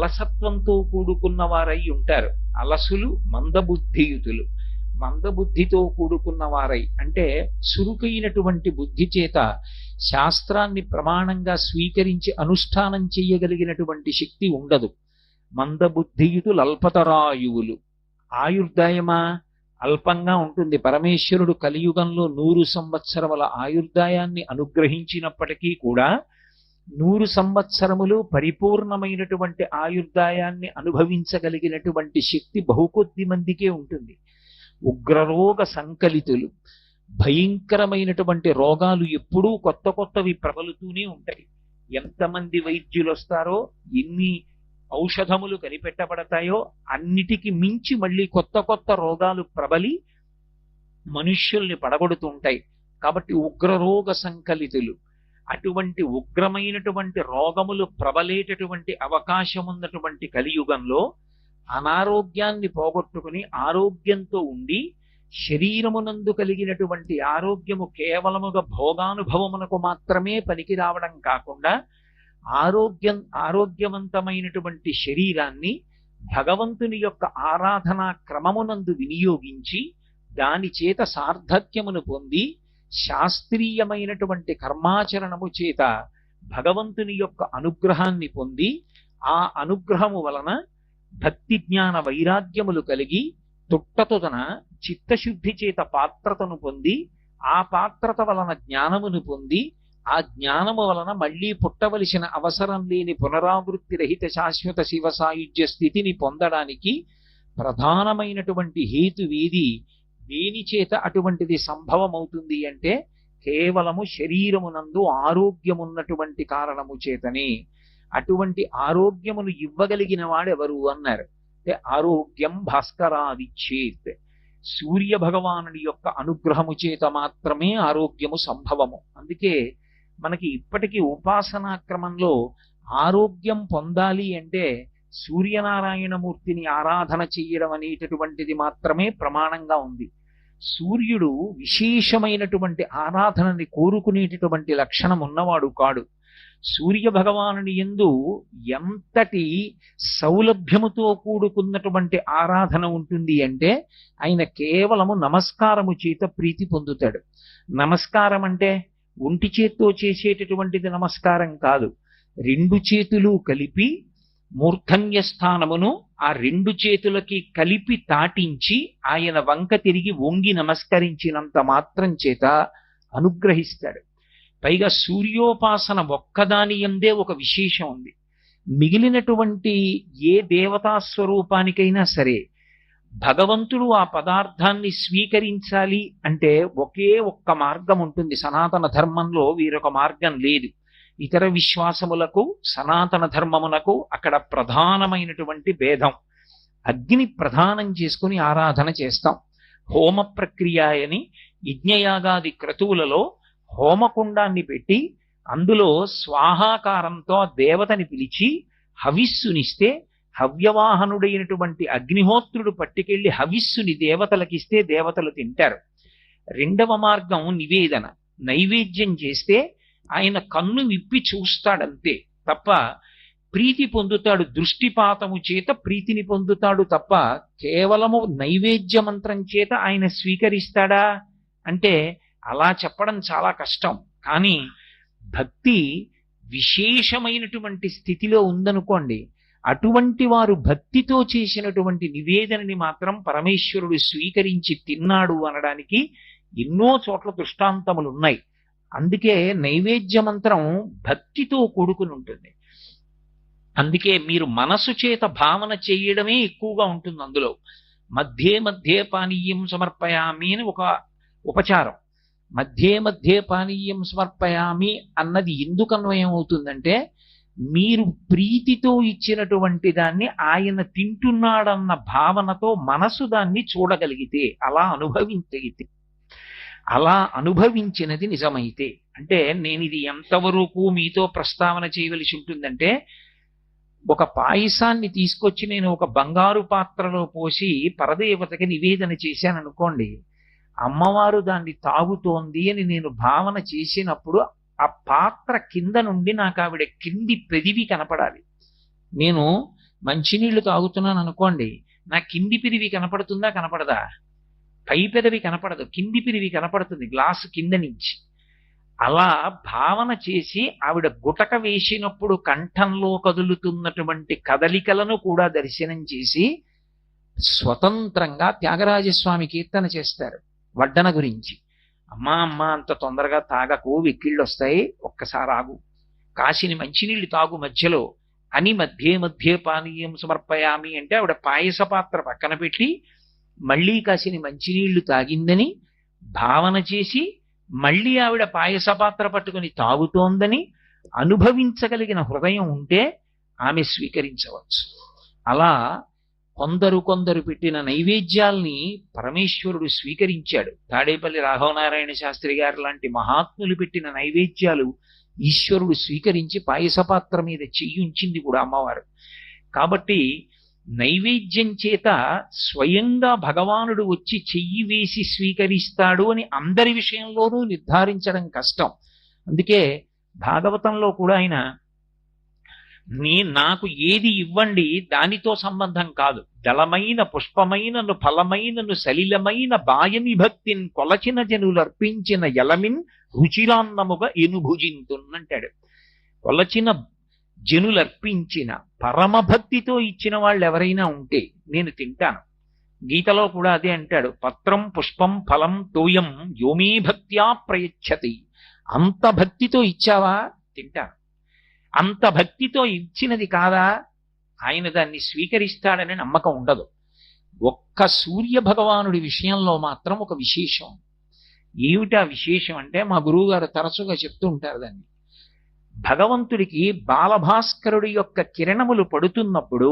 అలసత్వంతో కూడుకున్న వారై ఉంటారు. అలసులు మందబుద్ధియుతులు. మందబుద్ధితో కూడుకున్న వారై అంటే చురుకైనటువంటి బుద్ధి చేత శాస్త్రాన్ని ప్రమాణంగా స్వీకరించి అనుష్ఠానం చెయ్యగలిగినటువంటి శక్తి ఉండదు. మందబుద్ధియుతులు అల్పతరాయువులు. ఆయుర్దాయమా అల్పంగా ఉంటుంది. పరమేశ్వరుడు కలియుగంలో 100 సంవత్సరముల ఆయుర్దాయాన్ని అనుగ్రహించినప్పటికీ కూడా 100 సంవత్సరములు పరిపూర్ణమైనటువంటి ఆయుర్దాయాన్ని అనుభవించగలిగినటువంటి శక్తి బహుకొద్ది మందికే ఉంటుంది. ఉగ్రరోగ సంకలితులు. భయంకరమైనటువంటి రోగాలు ఎప్పుడూ కొత్త కొత్తవి ప్రబలుతూనే ఉంటాయి. ఎంతమంది వైద్యులు వస్తారో, ఎన్ని ఔషధములు కనిపెట్టబడతాయో అన్నిటికి మించి మళ్ళీ కొత్త కొత్త రోగాలు ప్రబలి మనుష్యుల్ని పడగొడుతుంటాయి. కాబట్టి ఉగ్రరోగ సంకలితులు. అటువంటి ఉగ్రమైనటువంటి రోగములు ప్రబలేటటువంటి అవకాశం ఉన్నటువంటి కలియుగంలో అనారోగ్యాన్ని పోగొట్టుకుని ఆరోగ్యంతో ఉండి శరీరమునందు కలిగినటువంటి ఆరోగ్యము కేవలముగా భోగానుభవమునకు మాత్రమే పనికి రావడం కాకుండా ఆరోగ్యవంతమైనటువంటి శరీరాన్ని భగవంతుని యొక్క ఆరాధనా క్రమమునందు వినియోగించి దాని చేత సార్థక్యమును పొంది శాస్త్రీయమైనటువంటి కర్మాచరణము చేత భగవంతుని యొక్క అనుగ్రహాన్ని పొంది ఆ అనుగ్రహము వలన భక్తి జ్ఞాన వైరాగ్యములు కలిగి తుట్టతుదన చిత్తశుద్ధి చేత పాత్రతను పొంది ఆ పాత్రత వలన జ్ఞానమును పొంది ఆ జ్ఞానము వలన మళ్లీ పుట్టవలసిన అవసరం లేని పునరావృత్తి రహిత శాశ్వత శివ సాయుధ్య స్థితిని పొందడానికి ప్రధానమైనటువంటి హేతువేది, దేని చేత అటువంటిది సంభవమవుతుంది అంటే కేవలము శరీరమునందు ఆరోగ్యమున్నటువంటి కారణము చేతనే. అటువంటి ఆరోగ్యమును ఇవ్వగలిగిన వాడెవరు అన్నారు అంటే ఆరోగ్యం భాస్కరాదిచ్చేత్. సూర్య భగవానుడి యొక్క అనుగ్రహము చేత మాత్రమే ఆరోగ్యము సంభవము. అందుకే మనకి ఇప్పటికీ ఉపాసనా క్రమంలో ఆరోగ్యం పొందాలి అంటే సూర్యనారాయణమూర్తిని ఆరాధన చెయ్యడం అనేటటువంటిది మాత్రమే ప్రమాణంగా ఉంది. సూర్యుడు విశేషమైనటువంటి ఆరాధనని కోరుకునేటటువంటి లక్షణం ఉన్నవాడు కాడు. సూర్య భగవానుని యందు ఎంతటి సౌలభ్యముతో కూడుకున్నటువంటి ఆరాధన ఉంటుంది అంటే ఆయన కేవలము నమస్కారము చేత ప్రీతి పొందుతాడు. నమస్కారం అంటే ఒంటి చేత్తో చేసేటటువంటిది నమస్కారం కాదు. 2 చేతులు కలిపి మూర్ధన్య స్థానమును ఆ 2 చేతులకి కలిపి తాటించి ఆయన వంక తిరిగి వంగి నమస్కరించినంత మాత్రం చేత అనుగ్రహిస్తాడు. పైగా సూర్యోపాసన ఒక్కదాని యందే ఒక విశేషం ఉంది. మిగిలినటువంటి ఏ దేవతా స్వరూపానికైనా సరే భగవంతుడు ఆ పదార్థాన్ని స్వీకరించాలి అంటే ఒకే ఒక్క మార్గం ఉంటుంది. సనాతన ధర్మంలో వీరొక మార్గం లేదు. ఇతర విశ్వాసములకు సనాతన ధర్మమునకు అక్కడ ప్రధానమైనటువంటి భేదం. అగ్ని ప్రధానం చేసుకుని ఆరాధన చేస్తాం. హోమ ప్రక్రియ అని యజ్ఞయాగాది క్రతువులలో హోమకుండాన్ని పెట్టి అందులో స్వాహాకారంతో దేవతని పిలిచి హవిస్సునిస్తే హవ్యవాహనుడైనటువంటి అగ్నిహోత్రుడు పట్టుకెళ్లి హవిస్సుని దేవతలకిస్తే దేవతలు తింటారు. 2వ మార్గం నివేదన. నైవేద్యం చేస్తే ఆయన కన్ను విప్పి చూస్తాడంతే తప్ప ప్రీతి పొందుతాడు. దృష్టిపాతము చేత ప్రీతిని పొందుతాడు తప్ప కేవలము నైవేద్య మంత్రం చేత ఆయన స్వీకరిస్తాడా అంటే అలా చెప్పడం చాలా కష్టం. కానీ భక్తి విశేషమైనటువంటి స్థితిలో ఉందనుకోండి, అటువంటి వారు భక్తితో చేసినటువంటి నివేదనని మాత్రం పరమేశ్వరుడు స్వీకరించి తిన్నాడు అనడానికి ఎన్నో చోట్ల దృష్టాంతములు ఉన్నాయి. అందుకే నైవేద్య మంత్రం భక్తితో కూడుకుని ఉంటుంది. అందుకే మీరు మనసు చేత భావన చేయడమే ఎక్కువగా ఉంటుంది. అందులో మధ్యే మధ్యే పానీయం సమర్పయామి అని ఒక ఉపచారం. మధ్యే మధ్యే పానీయం సమర్పయామి అన్నది ఎందుకు అన్వయం అవుతుందంటే మీరు ప్రీతితో ఇచ్చినటువంటి దాన్ని ఆయన తింటున్నాడన్న భావనతో మనసు దాన్ని చూడగలిగితే, అలా అనుభవించగలిగితే, అలా అనుభవించినది నిజమైతే. అంటే నేను ఇది ఎంతవరకు మీతో ప్రస్తావన చేయవలసి ఉంటుందంటే ఒక పాయసాన్ని తీసుకొచ్చి నేను ఒక బంగారు పాత్రలో పోసి పరదేవతకి నివేదన చేశాను అనుకోండి, అమ్మవారు దాన్ని తాగుతోంది అని నేను భావన చేసినప్పుడు ఆ పాత్ర కింద నుండి నాకు ఆవిడ కింది పెదివి కనపడాలి. నేను మంచినీళ్లు తాగుతున్నాను అనుకోండి, నా కింది పిరివి కనపడుతుందా కనపడదా? పై పెదవి కనపడదు, కింది పిరివి కనపడుతుంది గ్లాసు కింద నుంచి. అలా భావన చేసి ఆవిడ గుటక వేసినప్పుడు కంఠంలో కదులుతున్నటువంటి కదలికలను కూడా దర్శనం చేసి స్వతంత్రంగా త్యాగరాజస్వామి కీర్తన చేస్తారు వడ్డన గురించి. అమ్మా అమ్మ అంత తొందరగా తాగకు, వెక్కిళ్ళు వస్తాయి, ఒక్కసారి ఆగు, కాసిని మంచినీళ్ళు తాగు మధ్యలో అని మధ్యే మధ్యే పానీయం సమర్పయామి అంటే ఆవిడ పాయస పాత్ర పక్కన పెట్టి మళ్ళీ కాసిని మంచినీళ్లు తాగిందని భావన చేసి మళ్ళీ ఆవిడ పాయస పాత్ర పట్టుకుని తాగుతోందని అనుభవించగలిగిన హృదయం ఉంటే ఆమె స్వీకరించవచ్చు. అలా కొందరు పెట్టిన నైవేద్యాల్ని పరమేశ్వరుడు స్వీకరించాడు. తాడేపల్లి రాఘవనారాయణ శాస్త్రి గారు లాంటి మహాత్ములు పెట్టిన నైవేద్యాలు ఈశ్వరుడు స్వీకరించి పాయసపాత్ర మీద చెయ్యుంచింది కూడా అమ్మవారు. కాబట్టి నైవేద్యం చేత స్వయంగా భగవానుడు వచ్చి చెయ్యి వేసి స్వీకరిస్తాడు అని అందరి విషయంలోనూ నిర్ధారించడం కష్టం. అందుకే భాగవతంలో కూడా ఆయన నాకు ఏది ఇవ్వండి దానితో సంబంధం కాదు, దళమైన పుష్పమైనను ఫలమైనను సలిలమైన బాయని భక్తిని కొలచిన జనులర్పించిన ఎలమిన్ రుచిరాన్నముగా ఎనుభుజింతున్నంటాడు. కొలచిన జనులర్పించిన పరమభక్తితో ఇచ్చిన వాళ్ళు ఎవరైనా ఉంటే నేను తింటాను. గీతలో కూడా అదే అంటాడు, పత్రం పుష్పం ఫలం తోయం యోమీ భక్త్యా ప్రయచ్చతి. అంత భక్తితో ఇచ్చావా తింటాను, అంత భక్తితో ఇచ్చినది కాదా ఆయన దాన్ని స్వీకరిస్తాడని నమ్మకం ఉండదు. ఒక్క సూర్య భగవానుడి విషయంలో మాత్రం ఒక విశేషం. ఏమిటా విశేషం అంటే మా గురువు గారు తరచుగా చెప్తూ ఉంటారు దాన్ని. భగవంతుడికి బాలభాస్కరుడి యొక్క కిరణములు పడుతున్నప్పుడు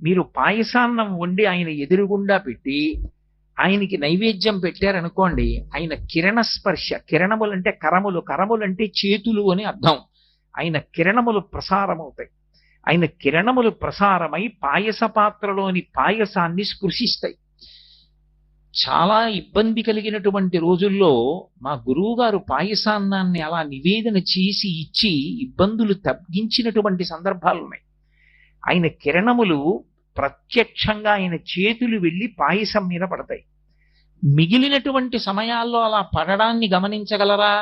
మీరు పాయసాన్నం వండి ఆయన ఎదురుగుండా పెట్టి ఆయనకి నైవేద్యం పెట్టారనుకోండి, ఆయన కిరణ స్పర్శ, కిరణములంటే కరములు, కరములంటే చేతులు అని అర్థం, ఆయన కిరణములు ప్రసారమవుతాయి. ఆయన కిరణములు ప్రసారమై పాయస పాత్రలోని పాయసాన్ని స్పృశిస్తాయి. చాలా ఇబ్బంది కలిగినటువంటి రోజుల్లో మా గురువు గారు పాయసాన్నాన్ని అలా నివేదన చేసి ఇచ్చి ఇబ్బందులు తగ్గించినటువంటి సందర్భాలు ఉన్నాయి. ఆయన కిరణములు ప్రత్యక్షంగా ఆయన చేతులు వెళ్ళి పాయసం మీద పడతాయి. మిగిలినటువంటి సమయాల్లో అలా పడడాన్ని గమనించగలరా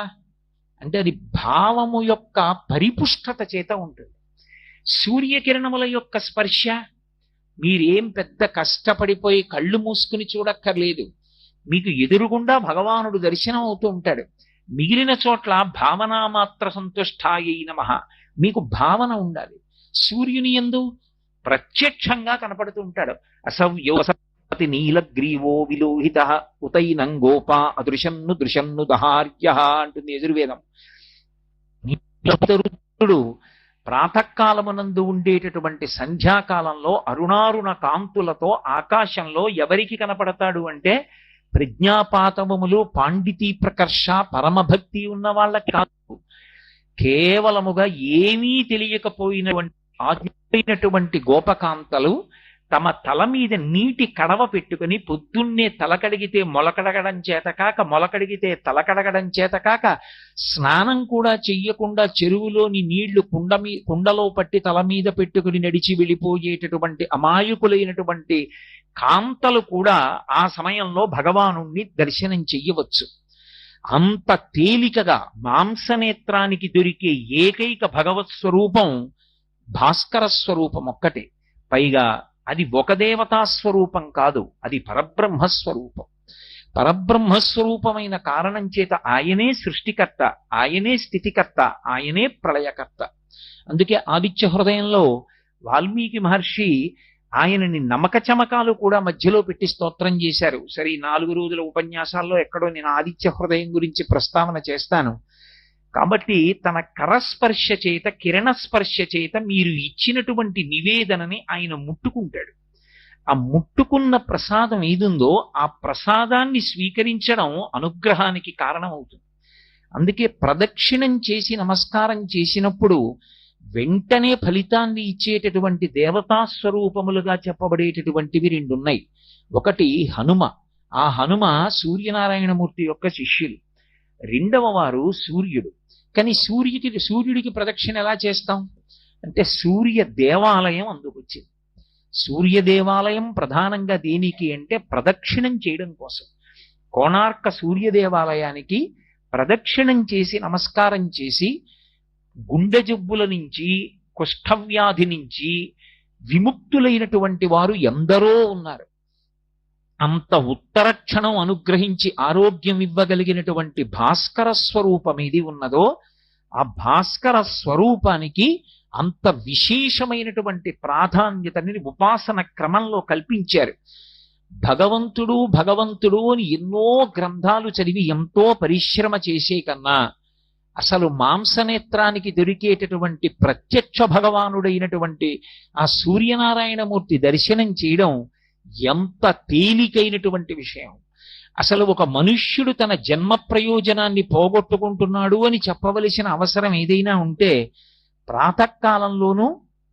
అంటే అది భావము యొక్క పరిపుష్టత చేత ఉంటుంది. సూర్యకిరణముల యొక్క స్పర్శ మీరేం పెద్ద కష్టపడిపోయి కళ్ళు మూసుకుని చూడక్కర్లేదు, మీకు ఎదురుగుండా భగవానుడు దర్శనం అవుతూ ఉంటాడు. మిగిలిన చోట్ల భావనామాత్ర సంతుష్టాయై నమః, మీకు భావన ఉండాలి. సూర్యుని యందు ప్రత్యక్షంగా కనపడుతూ ఉంటాడు. అసవ్యోసతి నీలగ్రీవో విలోహిత ఉతైనం గోపా అదృశన్ను దృశన్ను దహార్య అంటుంది యజుర్వేదం. నీలరుద్రుడు ప్రాతకాలమునందు ఉండేటటువంటి సంధ్యాకాలంలో అరుణారుణ కాంతులతో ఆకాశంలో ఎవరికి కనపడతాడు అంటే ప్రజ్ఞాపాతవములు, పాండితీ ప్రకర్ష, పరమభక్తి ఉన్న వాళ్ళకి కాదు, కేవలముగా ఏమీ తెలియకపోయినటువంటి ఆజ్ఞైనటువంటి గోపకాంతలు తమ తల మీద నీటి కడవ పెట్టుకుని పొద్దున్నే తల కడిగితే మొలకడగడం చేతకాక, మొలకడిగితే తల కడగడం చేతకాక, స్నానం కూడా చెయ్యకుండా చెరువులోని నీళ్లు కుండలో పట్టి తల మీద పెట్టుకుని నడిచి వెళ్ళిపోయేటటువంటి అమాయకులైనటువంటి కాంతలు కూడా ఆ సమయంలో భగవానుణ్ణి దర్శనం చెయ్యవచ్చు. అంత తేలికగా మాంసనేత్రానికి దొరికే ఏకైక భగవత్ స్వరూపం భాస్కర స్వరూపం ఒక్కటే. పైగా అది ఒక దేవతా స్వరూపం కాదు, అది పరబ్రహ్మస్వరూపం. పరబ్రహ్మస్వరూపమైన కారణం చేత ఆయనే సృష్టికర్త, ఆయనే స్థితికర్త, ఆయనే ప్రళయకర్త. అందుకే ఆదిత్య హృదయంలో వాల్మీకి మహర్షి ఆయనని నమక చమకాలు కూడా మధ్యలో పెట్టి స్తోత్రం చేశారు. సరే, 4 రోజుల ఉపన్యాసాల్లో ఎక్కడో నేను ఆదిత్య హృదయం గురించి ప్రస్తావన చేస్తాను. కాబట్టి తన కరస్పర్శ చేత, కిరణస్పర్శ చేత మీరు ఇచ్చినటువంటి నివేదనని ఆయన ముట్టుకుంటాడు. ఆ ముట్టుకున్న ప్రసాదం ఏదుందో ఆ ప్రసాదాన్ని స్వీకరించడం అనుగ్రహానికి కారణమవుతుంది. అందుకే ప్రదక్షిణం చేసి నమస్కారం చేసినప్పుడు వెంటనే ఫలితాన్ని ఇచ్చేటటువంటి దేవతా స్వరూపములుగా చెప్పబడేటటువంటివి 2 ఉన్నాయి. ఒకటి హనుమ. ఆ హనుమ సూర్యనారాయణమూర్తి యొక్క శిష్యులు. 2వ వారు సూర్యుడు. కానీ సూర్యుడికి ప్రదక్షిణ ఎలా చేస్తాం అంటే సూర్య దేవాలయం అందుకొచ్చింది. సూర్య దేవాలయం ప్రధానంగా దేనికి అంటే ప్రదక్షిణం చేయడం కోసం. కోణార్క సూర్య దేవాలయానికి ప్రదక్షిణం చేసి నమస్కారం చేసి గుండె జబ్బుల నుంచి కుష్ఠవ్యాధి నుంచి విముక్తులైనటువంటి వారు ఎందరో ఉన్నారు. అంత ఉత్తరక్షణం అనుగ్రహించి ఆరోగ్యం ఇవ్వగలిగినటువంటి భాస్కర స్వరూపం ఏది ఉన్నదో ఆ భాస్కర స్వరూపానికి అంత విశేషమైనటువంటి ప్రాధాన్యతని ఉపాసన క్రమంలో కల్పించారు. భగవంతుడు భగవంతుడు అని ఎన్నో గ్రంథాలు చదివి ఎంతో పరిశ్రమ చేసే కన్నా అసలు మాంసనేత్రానికి దొరికేటటువంటి ప్రత్యక్ష భగవానుడైనటువంటి ఆ సూర్యనారాయణమూర్తి దర్శనం చేయడం ఎంత తేలికైనటువంటి విషయం. అసలు ఒక మనుష్యుడు తన జన్మ ప్రయోజనాన్ని పోగొట్టుకుంటున్నాడు అని చెప్పవలసిన అవసరం ఏదైనా ఉంటే ప్రాతకాలంలోనూ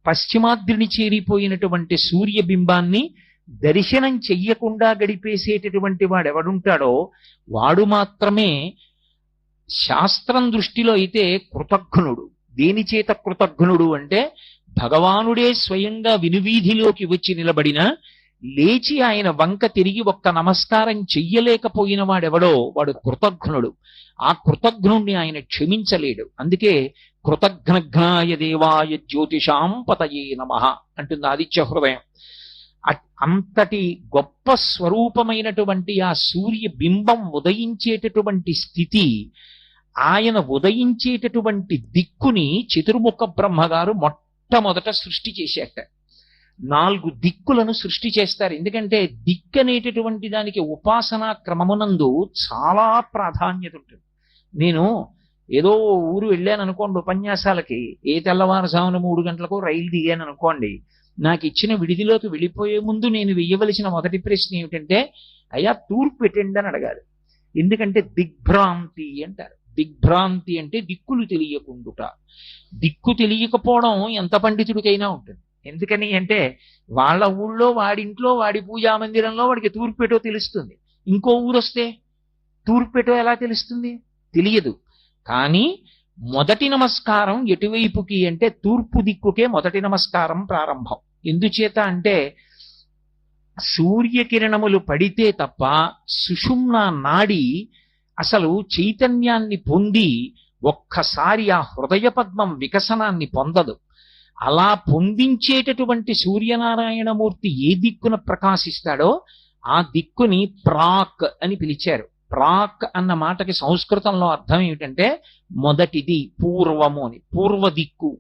పశ్చిమాద్రిని చేరిపోయినటువంటి సూర్యబింబాన్ని దర్శనం చెయ్యకుండా గడిపేసేటటువంటి వాడెవడుంటాడో వాడు మాత్రమే శాస్త్రం దృష్టిలో అయితే కృతజ్ఞుడు. దేని చేత కృతజ్ఞుడు అంటే భగవానుడే స్వయంగా వినువీధిలోకి వచ్చి నిలబడిన లేచి ఆయన వంక తిరిగి ఒక్క నమస్కారం చెయ్యలేకపోయిన వాడెవడో వాడు కృతజ్ఞుడు. ఆ కృతజ్ఞుణ్ణి ఆయన క్షమించలేడు. అందుకే కృతజ్ఞఘ్నాయ దేవాయ జ్యోతిషాం పతయే నమః అంటుంది ఆదిత్య హృదయం. అంతటి గొప్ప స్వరూపమైనటువంటి ఆ సూర్య బింబం ఉదయించేటటువంటి స్థితి, ఆయన ఉదయించేటటువంటి దిక్కుని చతుర్ముఖ బ్రహ్మగారు మొట్టమొదట సృష్టి చేసేట. 4 దిక్కులను సృష్టి చేస్తారు. ఎందుకంటే దిక్కు అనేటటువంటి దానికి ఉపాసనా క్రమమునందు చాలా ప్రాధాన్యత ఉంటుంది. నేను ఏదో ఊరు వెళ్ళాను అనుకోండి ఉపన్యాసాలకి, ఏ తెల్లవారుజామున 3 గంటలకు రైలు దిగాను అనుకోండి, నాకు ఇచ్చిన విడిదిలోకి వెళ్ళిపోయే ముందు నేను వెయ్యవలసిన మొదటి ప్రశ్న ఏమిటంటే, అయ్యా తూర్పు ఎటండి అని అడగాలి. ఎందుకంటే దిగ్భ్రాంతి అంటారు. దిగ్భ్రాంతి అంటే దిక్కులు తెలియకుండుట. దిక్కు తెలియకపోవడం ఎంత పండితుడికైనా ఉంటుంది. ఎందుకని అంటే వాళ్ళ ఊళ్ళో వాడింట్లో వాడి పూజా మందిరంలో వాడికి తూర్పేటో తెలుస్తుంది. ఇంకో ఊరు వస్తే తూర్పేటో ఎలా తెలుస్తుంది? తెలియదు. కానీ మొదటి నమస్కారం ఎటువైపుకి అంటే తూర్పు దిక్కుకే మొదటి నమస్కారం ప్రారంభం. ఎందుచేత అంటే సూర్యకిరణములు పడితే తప్ప సుషుమ్నా నాడి అసలు చైతన్యాన్ని పొంది ఒక్కసారి ఆ హృదయ పద్మం వికసనాన్ని పొందదు. అలా పొందించేటటువంటి సూర్యనారాయణమూర్తి ఏ దిక్కున ప్రకాశిస్తాడో ఆ దిక్కుని ప్రాక్ అని పిలిచారు. ప్రాక్ అన్న మాటకి సంస్కృతంలో అర్థం ఏమిటంటే మొదటిది, పూర్వము అని. పూర్వ దిక్కు,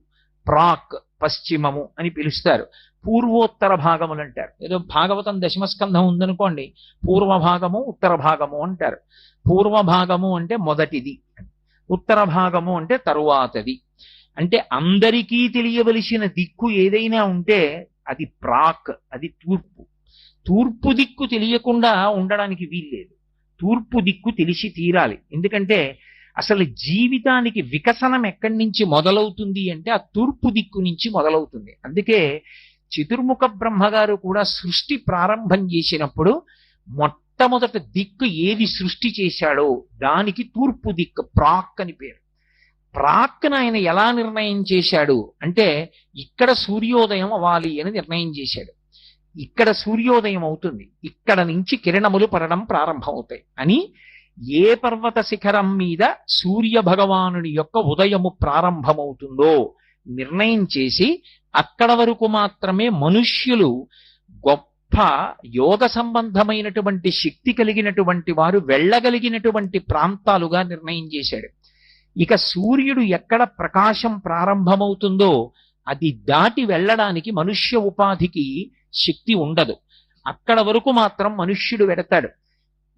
ప్రాక్ పశ్చిమము అని పిలుస్తారు. పూర్వోత్తర భాగములు అంటారు. ఏదో భాగవతం దశమస్కంధం ఉందనుకోండి, పూర్వ భాగము ఉత్తర భాగము అంటారు. పూర్వ భాగము అంటే మొదటిది, ఉత్తర భాగము అంటే తరువాతది. అంటే అందరికీ తెలియవలసిన దిక్కు ఏదైనా ఉంటే అది ప్రాక్, అది తూర్పు. తూర్పు దిక్కు తెలియకుండా ఉండడానికి వీల్లేదు. తూర్పు దిక్కు తెలిసి తీరాలి. ఎందుకంటే అసలు జీవితానికి వికసనం ఎక్కడి నుంచి మొదలవుతుంది అంటే ఆ తూర్పు దిక్కు నుంచి మొదలవుతుంది. అందుకే చతుర్ముఖ బ్రహ్మగారు కూడా సృష్టి ప్రారంభం చేసినప్పుడు మొట్టమొదట దిక్కు ఏది సృష్టి చేశాడో దానికి తూర్పు దిక్కు ప్రాక్ అని పేరు. ప్రాక్ను ఆయన ఎలా నిర్ణయం చేశాడు అంటే ఇక్కడ సూర్యోదయం అవ్వాలి అని నిర్ణయం చేశాడు. ఇక్కడ సూర్యోదయం అవుతుంది, ఇక్కడ నుంచి కిరణములు పడడం ప్రారంభమవుతాయి అని. ఏ పర్వత శిఖరం మీద సూర్య భగవానుని యొక్క ఉదయము ప్రారంభమవుతుందో నిర్ణయం చేసి అక్కడ వరకు మాత్రమే మనుష్యులు గొప్ప యోగ సంబంధమైనటువంటి శక్తి కలిగినటువంటి వారు వెళ్ళగలిగినటువంటి ప్రాంతాలుగా నిర్ణయం చేశాడు. ఇక సూర్యుడు ఎక్కడ ప్రకాశం ప్రారంభమవుతుందో అది దాటి వెళ్ళడానికి మనుష్య ఉపాధికి శక్తి ఉండదు. అక్కడ వరకు మాత్రం మనుష్యుడు వెడతాడు.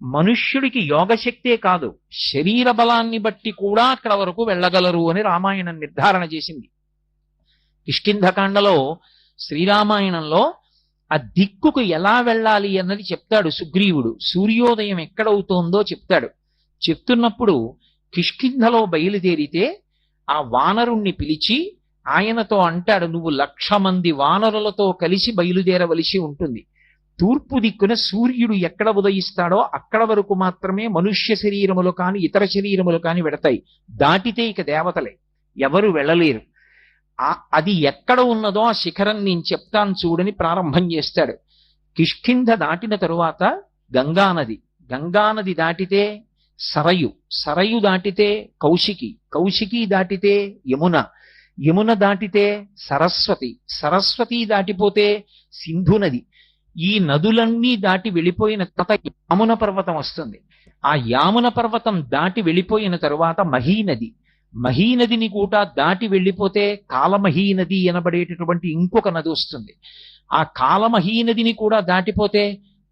మనుష్యుడికి యోగశక్తే కాదు, శరీర బలాన్ని బట్టి కూడా అక్కడ వరకు వెళ్ళగలరు అని రామాయణం నిర్ధారణ చేసింది. కిష్కింధకాండలో శ్రీరామాయణంలో ఆ దిక్కుకు ఎలా వెళ్ళాలి అన్నది చెప్తాడు సుగ్రీవుడు. సూర్యోదయం ఎక్కడవుతోందో చెప్తాడు. చెప్తున్నప్పుడు కిష్కింధలో బయలుదేరితే ఆ వానరుణ్ణి పిలిచి ఆయనతో అంటాడు, నువ్వు 1,00,000 మంది వానరులతో కలిసి బయలుదేరవలసి ఉంటుంది. తూర్పు దిక్కున సూర్యుడు ఎక్కడ ఉదయిస్తాడో అక్కడ వరకు మాత్రమే మనుష్య శరీరములు కాని ఇతర శరీరములు కాని వెడతాయి. దాటితే ఇక దేవతలే, ఎవరు వెళ్ళలేరు. అది ఎక్కడ ఉన్నదో ఆ శిఖరం నేను చెప్తాను చూడని ప్రారంభం చేస్తాడు. కిష్కింధ దాటిన తరువాత గంగానది, గంగానది దాటితే సరయు, సరయు దాటితే కౌశికి, కౌశికి దాటితే యమున, యమున దాటితే సరస్వతి, సరస్వతి దాటిపోతే సింధు నది. ఈ నదులన్నీ దాటి వెళ్ళిపోయిన తర్వాత యామున పర్వతం వస్తుంది. ఆ యామున పర్వతం దాటి వెళ్ళిపోయిన తరువాత మహీనది, మహీనదిని కూడా దాటి వెళ్ళిపోతే కాలమహీనది అనబడేటటువంటి ఇంకొక నది వస్తుంది. ఆ కాలమహీనదిని కూడా దాటిపోతే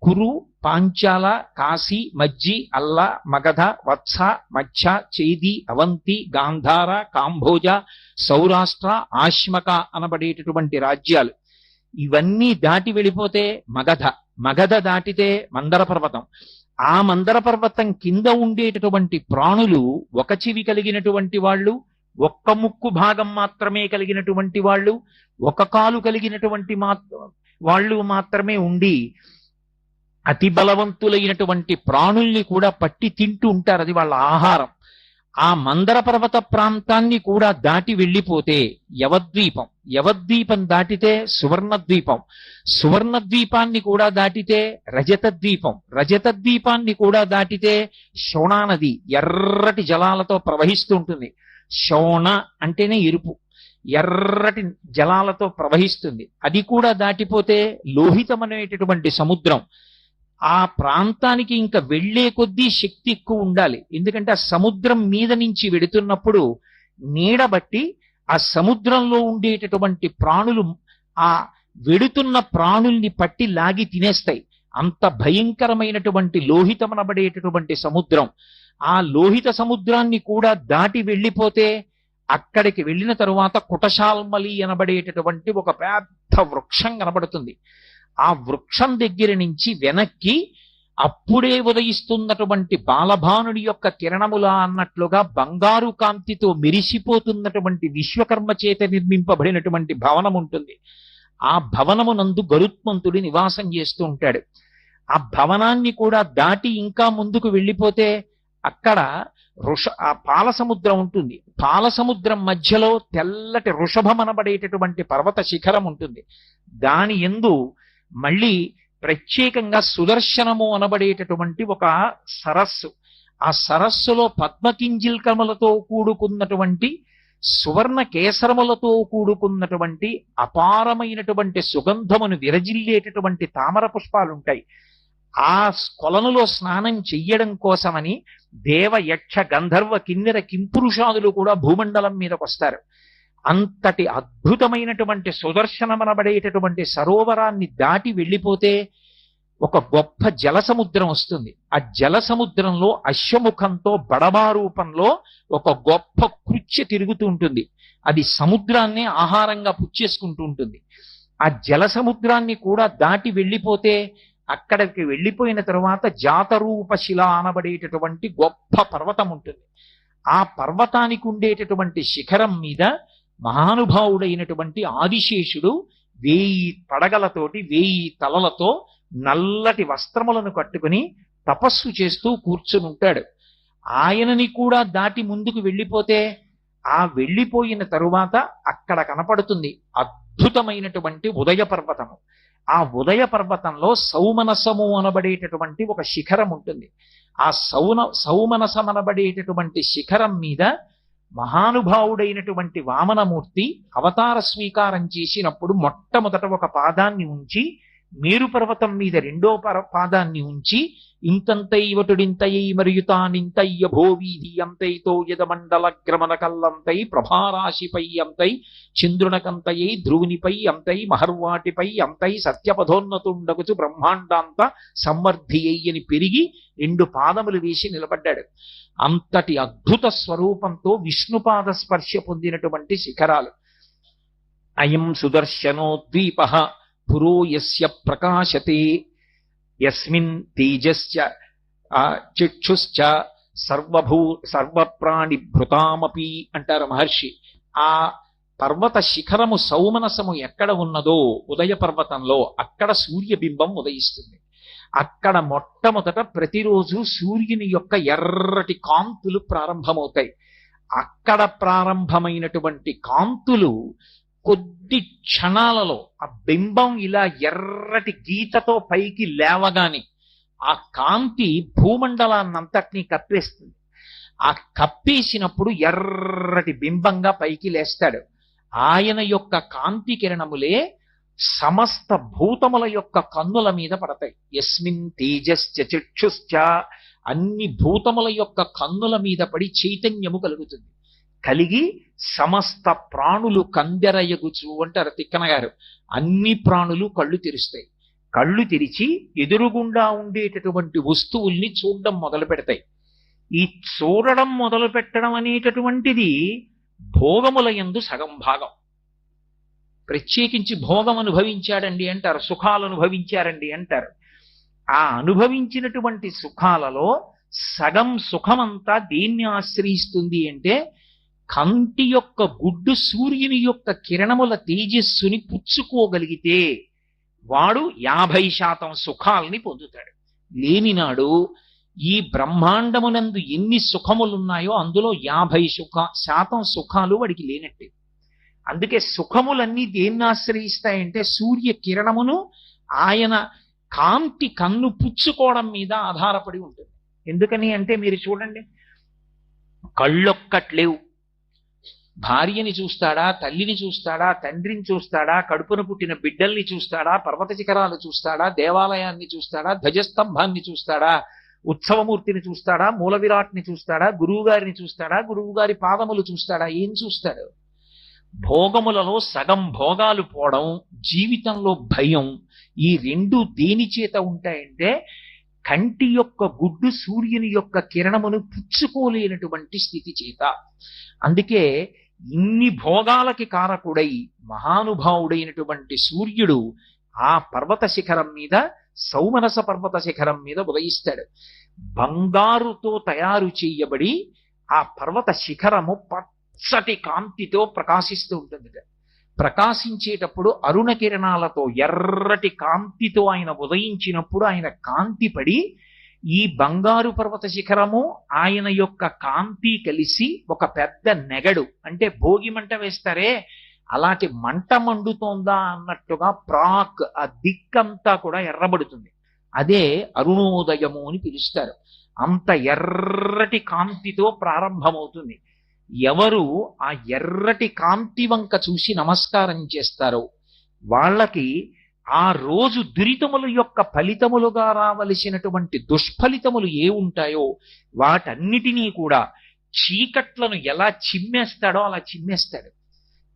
కురు, పాంచాల, కాశీ, మజ్జి, అల్ల, మగధ, వత్స, మచ్చ, చేది, అవంతి, గాంధార, కాంభోజ, సౌరాష్ట్ర, ఆశ్మక అనబడేటటువంటి రాజ్యాలు. ఇవన్నీ దాటి వెళ్ళిపోతే మగధ, మగధ దాటితే మందర పర్వతం. ఆ మందర పర్వతం కింద ఉండేటటువంటి ప్రాణులు ఒక చెవి కలిగినటువంటి వాళ్ళు, ఒక్క ముక్కు భాగం మాత్రమే కలిగినటువంటి వాళ్ళు, ఒక కాలు కలిగినటువంటి వాళ్ళు మాత్రమే ఉండి అతి బలవంతులైనటువంటి ప్రాణుల్ని కూడా పట్టి తింటూ ఉంటారు. అది వాళ్ళ ఆహారం. ఆ మందర పర్వత ప్రాంతాన్ని కూడా దాటి వెళ్ళిపోతే యవద్వీపం, యవద్వీపం దాటితే సువర్ణద్వీపం, సువర్ణద్వీపాన్ని కూడా దాటితే రజత ద్వీపం, రజత ద్వీపాన్ని కూడా దాటితే శోణానది ఎర్రటి జలాలతో ప్రవహిస్తూ ఉంటుంది. శోణ అంటేనే ఎరుపు, ఎర్రటి జలాలతో ప్రవహిస్తుంది. అది కూడా దాటిపోతే లోహితమనేటటువంటి సముద్రం. ఆ ప్రాంతానికి ఇంకా వెళ్లే కొద్దీ శక్తి ఎక్కువ ఉండాలి. ఎందుకంటే ఆ సముద్రం మీద నుంచి వెడుతున్నప్పుడు నీడబట్టి ఆ సముద్రంలో ఉండేటటువంటి ప్రాణులు ఆ వెడుతున్న ప్రాణుల్ని పట్టి లాగి తినేస్తాయి. అంత భయంకరమైనటువంటి లోహితమనబడేటటువంటి సముద్రం. ఆ లోహిత సముద్రాన్ని కూడా దాటి వెళ్ళిపోతే అక్కడికి వెళ్ళిన తరువాత కుటశాల్మలి అనబడేటటువంటి ఒక పెద్ద వృక్షం కనబడుతుంది. ఆ వృక్షం దగ్గర నుంచి వెనక్కి అప్పుడే ఉదయిస్తున్నటువంటి బాలభానుడి యొక్క కిరణములా అన్నట్లుగా బంగారు కాంతితో మెరిసిపోతున్నటువంటి విశ్వకర్మ చేత నిర్మింపబడినటువంటి భవనం ఉంటుంది. ఆ భవనమునందు గరుత్మంతుడి నివాసం చేస్తూ ఉంటాడు. ఆ భవనాన్ని కూడా దాటి ఇంకా ముందుకు వెళ్ళిపోతే అక్కడ ఆ పాలసముద్రం ఉంటుంది. పాలసముద్రం మధ్యలో తెల్లటి వృషభమనబడేటటువంటి పర్వత శిఖరం ఉంటుంది. దాని యందు మళ్ళీ ప్రత్యేకంగా సుదర్శనము అనబడేటటువంటి ఒక సరస్సు. ఆ సరస్సులో పద్మకింజిల్కములతో కూడుకున్నటువంటి సువర్ణ కేసరములతో కూడుకున్నటువంటి అపారమైనటువంటి సుగంధమును విరజిల్లేటటువంటి తామర పుష్పాలుంటాయి. ఆ కొలనులో స్నానం చెయ్యడం కోసమని దేవ, యక్ష, గంధర్వ, కిన్నెర, కింపురుషాదులు కూడా భూమండలం మీదకి వస్తారు. అంతటి అద్భుతమైనటువంటి సుదర్శనమనబడేటటువంటి సరోవరాన్ని దాటి వెళ్ళిపోతే ఒక గొప్ప జలసముద్రం వస్తుంది. ఆ జలసముద్రంలో అశ్వముఖంతో బడబా రూపంలో ఒక గొప్ప కృత్య తిరుగుతూ ఉంటుంది. అది సముద్రాన్ని ఆహారంగా పుచ్చేసుకుంటూ ఉంటుంది. ఆ జలసముద్రాన్ని కూడా దాటి వెళ్ళిపోతే అక్కడికి వెళ్ళిపోయిన తరువాత జాతరూప శిల అనబడేటటువంటి గొప్ప పర్వతం ఉంటుంది. ఆ పర్వతానికి ఉండేటటువంటి శిఖరం మీద మహానుభావుడైనటువంటి ఆదిశేషుడు 1000 పడగలతోటి 1000 తలలతో నల్లటి వస్త్రములను కట్టుకుని తపస్సు చేస్తూ కూర్చుని ఉంటాడు. ఆయనని కూడా దాటి ముందుకు వెళ్ళిపోతే ఆ వెళ్ళిపోయిన తరువాత అక్కడ కనపడుతుంది అద్భుతమైనటువంటి ఉదయ పర్వతము. ఆ ఉదయ పర్వతంలో సౌమనసము అనబడేటటువంటి ఒక శిఖరం ఉంటుంది. ఆ సౌమనసమనబడేటటువంటి శిఖరం మీద మహానుభావుడైనటువంటి వామనమూర్తి అవతార స్వీకారం చేసినప్పుడు మొట్టమొదట ఒక పాదాన్ని ఉంచి, మేరు పర్వతం మీద రెండో పాదాన్ని ఉంచి, ఇంతంతైవటుడింతయై మరియుతానింతయ్య భోవీధి అంతైతో యదమండల గ్రమణ కల్లంతై ప్రభారాశిపై అంతై చంద్రునకంతయై ధ్రువునిపై అంతై మహర్వాటిపై అంతై సత్యపథోన్నతుండగుచు బ్రహ్మాండాంత సంవర్ధి అయ్యని పెరిగి 2 పాదములు వేసి నిలబడ్డాడు. అంతటి అద్భుత స్వరూపంతో విష్ణుపాద స్పర్శ పొందినటువంటి శిఖరాలు. అయం సుదర్శనో ద్వీప పురో యస్య ప్రకాశతే యస్మిన్ తేజశ్చ చక్షుశ్చ సర్వప్రాణిభృతామపి అంటారు మహర్షి. ఆ పర్వత శిఖరము సౌమనసము ఎక్కడ ఉన్నదో ఉదయ పర్వతంలో అక్కడ సూర్యబింబం ఉదయిస్తుంది. అక్కడ మొట్టమొదట ప్రతిరోజు సూర్యుని యొక్క ఎర్రటి కాంతులు ప్రారంభమవుతాయి. అక్కడ ప్రారంభమైనటువంటి కాంతులు కొద్ది క్షణాలలో ఆ బింబం ఇలా ఎర్రటి గీతతో పైకి లేవగాని ఆ కాంతి భూమండలాన్నంతటినీ కప్పేస్తుంది. ఆ కప్పేసినప్పుడు ఎర్రటి బింబంగా పైకి లేస్తాడు. ఆయన యొక్క కాంతి కిరణములే సమస్త భూతముల యొక్క కన్నుల మీద పడతాయి. యస్మిన్ తేజశ్చ చక్షుశ్చ, అన్ని భూతముల యొక్క కన్నుల మీద పడి చైతన్యము కలుగుతుంది. కలిగి సమస్త ప్రాణులు కందెరయగుచు అంటారు తిక్కన గారు. అన్ని ప్రాణులు కళ్ళు తెరుస్తాయి. కళ్ళు తెరిచి ఎదురుగుండా ఉండేటటువంటి వస్తువుల్ని చూడడం మొదలు పెడతాయి. ఈ చూడడం మొదలు పెట్టడం అనేటటువంటిది భోగముల యందు సగం భాగం. ప్రత్యేకించి భోగం అనుభవించాడండి అంటారు, సుఖాలు అనుభవించారండి అంటారు. ఆ అనుభవించినటువంటి సుఖాలలో సగం సుఖమంతా దేన్ని ఆశ్రయిస్తుంది అంటే, కంటి యొక్క గుడ్డు సూర్యుని యొక్క కిరణముల తేజస్సుని పుచ్చుకోగలిగితే వాడు 50% సుఖాలని పొందుతాడు. లేనినాడు ఈ బ్రహ్మాండమునందు ఎన్ని సుఖములున్నాయో అందులో 50% సుఖాలు వాడికి లేనట్టే. అందుకే సుఖములన్నీ దేన్ని ఆశ్రయిస్తాయంటే సూర్య కిరణమును ఆయన కాంతి కన్ను పుచ్చుకోవడం మీద ఆధారపడి ఉంటుంది. ఎందుకని అంటే మీరు చూడండి, కళ్ళొక్కట్లేవు. భార్యని చూస్తాడా, తల్లిని చూస్తాడా, తండ్రిని చూస్తాడా, కడుపున పుట్టిన బిడ్డల్ని చూస్తాడా, పర్వత శిఖరాలు చూస్తాడా, దేవాలయాన్ని చూస్తాడా, ధ్వజస్తంభాన్ని చూస్తాడా, ఉత్సవమూర్తిని చూస్తాడా, మూల విరాట్ని చూస్తాడా, గురువు గారిని చూస్తాడా, గురువు గారి పాదములు చూస్తాడా? ఏం చూస్తాడు? భోగములలో సగం భోగాలు పోవడం, జీవితంలో భయం, ఈ రెండు దేని చేత ఉంటాయంటే కంటి యొక్క గుడ్డు సూర్యుని యొక్క కిరణమును పుచ్చుకోలేనటువంటి స్థితి చేత. అందుకే ఇన్ని భోగాలకి కారకుడై మహానుభావుడైనటువంటి సూర్యుడు ఆ పర్వత శిఖరం మీద, సౌమనస పర్వత శిఖరం మీద ఉదయిస్తాడు. బంగారుతో తయారు చేయబడి ఆ పర్వత శిఖరము పచ్చటి కాంతితో ప్రకాశిస్తూ ఉంటుంది. ప్రకాశించేటప్పుడు అరుణ కిరణాలతో ఎర్రటి కాంతితో ఆయన ఉదయించినప్పుడు ఆయన కాంతి పడి ఈ బంగారు పర్వత శిఖరము ఆయన యొక్క కాంతి కలిసి ఒక పెద్ద నెగడు, అంటే భోగి మంట వేస్తారే అలాంటి మంట మండుతోందా అన్నట్టుగా ప్రాక్ ఆ దిక్కంతా కూడా ఎర్రబడుతుంది. అదే అరుణోదయము అని పిలుస్తారు. అంత ఎర్రటి కాంతితో ప్రారంభమవుతుంది. ఎవరు ఆ ఎర్రటి కాంతి వంక చూసి నమస్కారం చేస్తారో వాళ్ళకి ఆ రోజు దురితముల యొక్క ఫలితములుగా రావలసినటువంటి దుష్ఫలితములు ఏ ఉంటాయో వాటన్నిటినీ కూడా చీకట్లను ఎలా చిమ్మేస్తాడో అలా చిమ్మేస్తాడు.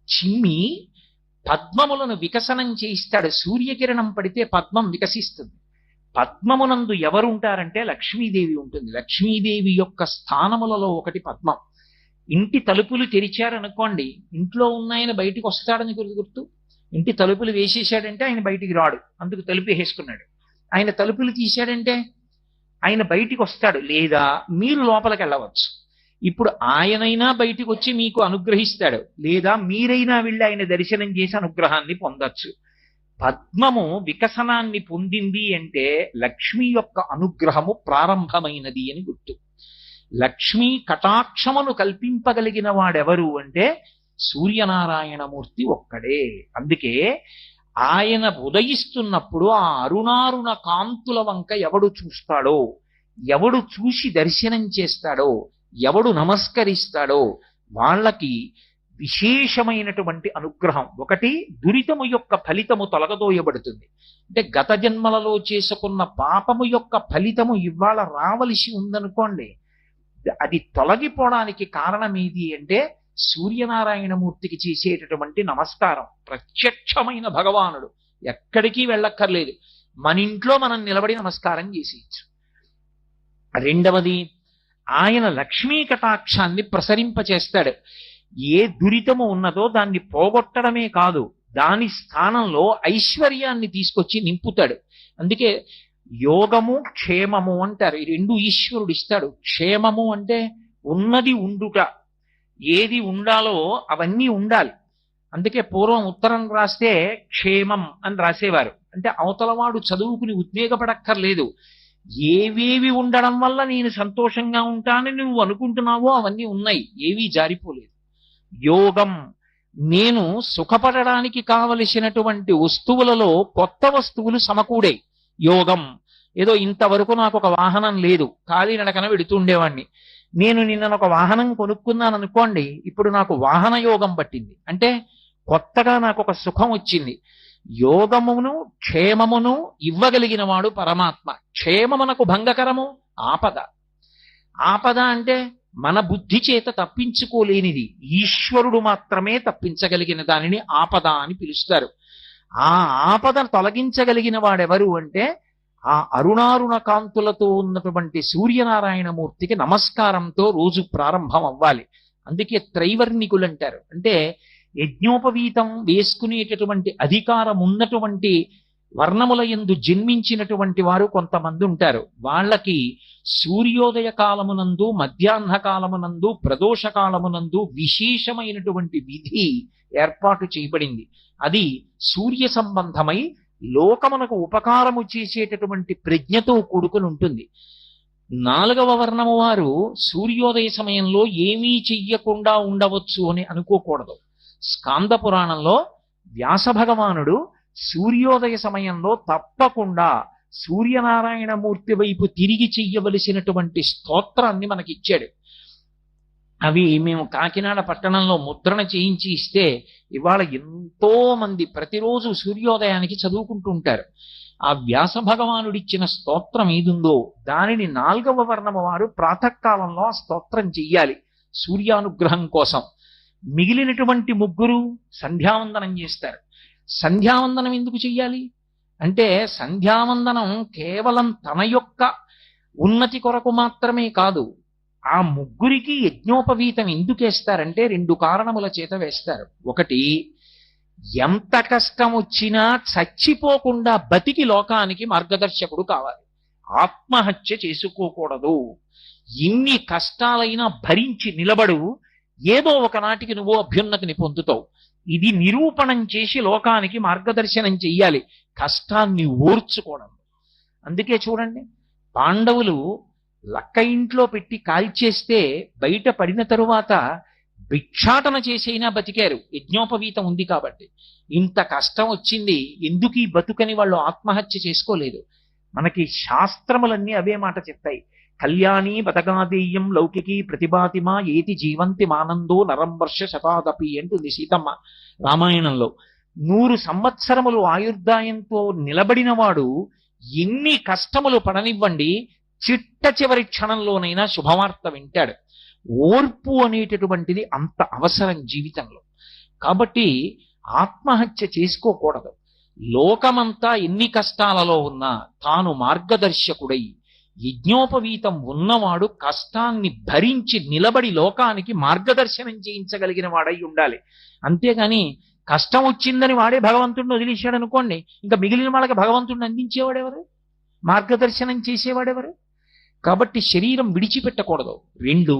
చిమ్మి పద్మములను వికసనం చేయిస్తాడు. సూర్యకిరణం పడితే పద్మం వికసిస్తుంది. పద్మమునందు ఎవరుంటారంటే లక్ష్మీదేవి ఉంటుంది. లక్ష్మీదేవి యొక్క స్థానములలో ఒకటి పద్మం. ఇంటి తలుపులు తెరిచారనుకోండి, ఇంట్లో ఉన్నాయన బయటికి వస్తాడని గుర్తు. ఇంటి తలుపులు వేసేసాడంటే ఆయన బయటికి రాడు, అందుకు తలుపు వేసుకున్నాడు. ఆయన తలుపులు తీశాడంటే ఆయన బయటికి వస్తాడు, లేదా మీరు లోపలికి వెళ్ళవచ్చు. ఇప్పుడు ఆయనైనా బయటికి వచ్చి మీకు అనుగ్రహిస్తాడు, లేదా మీరైనా వెళ్ళి ఆయన దర్శనం చేసి అనుగ్రహాన్ని పొందొచ్చు. పద్మము వికసనాన్ని పొందింది అంటే లక్ష్మి యొక్క అనుగ్రహము ప్రారంభమైనది అని గుర్తు. లక్ష్మీ కటాక్షమును కల్పింపగలిగిన వాడెవరు అంటే సూర్యనారాయణమూర్తి ఒక్కడే. అందుకే ఆయన ఉదయిస్తున్నప్పుడు ఆ అరుణారుణ కాంతుల వంక ఎవడు చూస్తాడో, ఎవడు చూసి దర్శనం చేస్తాడో, ఎవడు నమస్కరిస్తాడో వాళ్ళకి విశేషమైనటువంటి అనుగ్రహం. ఒకటి, దురితము యొక్క ఫలితము తొలగదోయబడుతుంది. అంటే గత జన్మలలో చేసుకున్న పాపము యొక్క ఫలితము ఇవాళ రావలసి ఉందనుకోండి, అది తొలగిపోవడానికి కారణం ఏది అంటే సూర్యనారాయణమూర్తికి చేసేటటువంటి నమస్కారం. ప్రత్యక్షమైన భగవానుడు, ఎక్కడికి వెళ్ళక్కర్లేదు, మన ఇంట్లో మనం నిలబడి నమస్కారం చేసేయచ్చు. రెండవది, ఆయన లక్ష్మీ కటాక్షాన్ని ప్రసరింపచేస్తాడు. ఏ దురితము ఉన్నదో దాన్ని పోగొట్టడమే కాదు, దాని స్థానంలో ఐశ్వర్యాన్ని తీసుకొచ్చి నింపుతాడు. అందుకే యోగము క్షేమము అంటారు. ఈ రెండు ఈశ్వరుడు ఇస్తాడు. క్షేమము అంటే ఉన్నది ఉండుట, ఏది ఉండాలో అవన్నీ ఉండాలి. అందుకే పూర్వం ఉత్తరం రాస్తే క్షేమం అని రాసేవారు. అంటే అవతలవాడు చదువుకుని ఉద్వేగపడక్కర్లేదు, ఏవేవి ఉండడం వల్ల నేను సంతోషంగా ఉంటానని నువ్వు అనుకుంటున్నావో అవన్నీ ఉన్నాయి, ఏవీ జారిపోలేదు. యోగం, నేను సుఖపడడానికి కావలసినటువంటి వస్తువులలో కొత్త వస్తువులు సమకూడే యోగం. ఏదో ఇంతవరకు నాకు ఒక వాహనం లేదు, కాలినడకన వెడుతుండేవాణ్ణి, నేను నిన్న ఒక వాహనం కొనుక్కున్నాను అనుకోండి, ఇప్పుడు నాకు వాహన యోగం పట్టింది అంటే కొత్తగా నాకు ఒక సుఖం వచ్చింది. యోగమును క్షేమమును ఇవ్వగలిగిన వాడు పరమాత్మ. క్షేమమునకు భంగకరము ఆపద. ఆపద అంటే మన బుద్ధి చేత తప్పించుకోలేనిది, ఈశ్వరుడు మాత్రమే తప్పించగలిగిన దానిని ఆపద అని పిలుస్తారు. ఆ ఆపదను తొలగించగలిగిన వాడెవరు అంటే ఆ అరుణారుణ కాంతులతో ఉన్నటువంటి సూర్యనారాయణమూర్తికి నమస్కారంతో రోజు ప్రారంభం అవ్వాలి. అందుకే త్రైవర్ణికులు అంటారు. అంటే యజ్ఞోపవీతం వేసుకునేటటువంటి అధికారం ఉన్నటువంటి వర్ణముల యందు జన్మించినటువంటి వారు కొంతమంది ఉంటారు. వాళ్ళకి సూర్యోదయ కాలమునందు, మధ్యాహ్న కాలమునందు, ప్రదోష కాలమునందు విశేషమైనటువంటి విధి ఏర్పాటు చేయబడింది. అది సూర్య సంబంధమై లోకమునకు ఉపకారము చేసేటటువంటి ప్రజ్ఞతో కూడుకుని ఉంటుంది. 4వ వర్ణము వారు సూర్యోదయ సమయంలో ఏమీ చెయ్యకుండా ఉండవచ్చు అని అనుకోకూడదు. స్కాంద పురాణంలో వ్యాస భగవానుడు సూర్యోదయ సమయంలో తప్పకుండా సూర్యనారాయణమూర్తి వైపు తిరిగి చెయ్యవలసినటువంటి స్తోత్రాన్ని మనకిచ్చాడు. అవి మేము కాకినాడ పట్టణంలో ముద్రణ చేయించి ఇస్తే ఇవాళ ఎంతో మంది ప్రతిరోజు సూర్యోదయానికి చదువుకుంటూ ఉంటారు. ఆ వ్యాస భగవానుడిచ్చిన స్తోత్రం ఏదుందో దానిని 4వ వర్ణము వారు ప్రాతకాలంలో ఆ స్తోత్రం చెయ్యాలి సూర్యానుగ్రహం కోసం. మిగిలినటువంటి ముగ్గురు సంధ్యావందనం చేస్తారు. సంధ్యావందనం ఎందుకు చెయ్యాలి అంటే సంధ్యావందనం కేవలం తన యొక్క ఉన్నతి కొరకు మాత్రమే కాదు. ఆ ముగ్గురికి యజ్ఞోపవీతం ఎందుకు వేస్తారంటే 2 కారణముల చేత వేస్తారు. ఒకటి, ఎంత కష్టం వచ్చినా చచ్చిపోకుండా బతికి లోకానికి మార్గదర్శకుడు కావాలి. ఆత్మహత్య చేసుకోకూడదు. ఎన్ని కష్టాలైనా భరించి నిలబడు, ఏదో ఒకనాటికి నువ్వు అభ్యున్నతిని పొందుతావు. ఇది నిరూపణం చేసి లోకానికి మార్గదర్శనం చెయ్యాలి, కష్టాన్ని ఓర్చుకోవడం. అందుకే చూడండి, పాండవులు లక్క ఇంట్లో పెట్టి కాల్చేస్తే బయట పడిన తరువాత భిక్షాటన చేసైనా బతికారు, యజ్ఞోపవీతం ఉంది కాబట్టి. ఇంత కష్టం వచ్చింది, ఎందుకు ఈ బతుకని వాళ్ళు ఆత్మహత్య చేసుకోలేదు. మనకి శాస్త్రములన్నీ అవే మాట చెప్తాయి. కళ్యాణి బతగాదేయం లౌకికి ప్రతిభాతిమా ఏతి జీవంతి మానందో నరం వర్ష శతాదపి అంటుంది సీతమ్మ రామాయణంలో. 100 సంవత్సరములు ఆయుర్దాయంతో నిలబడిన వాడు ఎన్ని కష్టములు పడనివ్వండి, చిట్ట చివరి క్షణంలోనైనా శుభవార్త వింటాడు. ఓర్పు అనేటటువంటిది అంత అవసరం జీవితంలో. కాబట్టి ఆత్మహత్య చేసుకోకూడదు. లోకమంతా ఎన్ని కష్టాలలో ఉన్నా తాను మార్గదర్శకుడై యజ్ఞోపవీతం ఉన్నవాడు కష్టాన్ని భరించి నిలబడి లోకానికి మార్గదర్శనం చేయించగలిగిన వాడై ఉండాలి. అంతేగాని కష్టం వచ్చిందని వాడే భగవంతుడిని వదిలేశాడు అనుకోండి, ఇంకా మిగిలిన వాళ్ళకి భగవంతుడిని అందించేవాడెవరు, మార్గదర్శనం చేసేవాడెవరు? కాబట్టి శరీరం విడిచిపెట్టకూడదు. 2,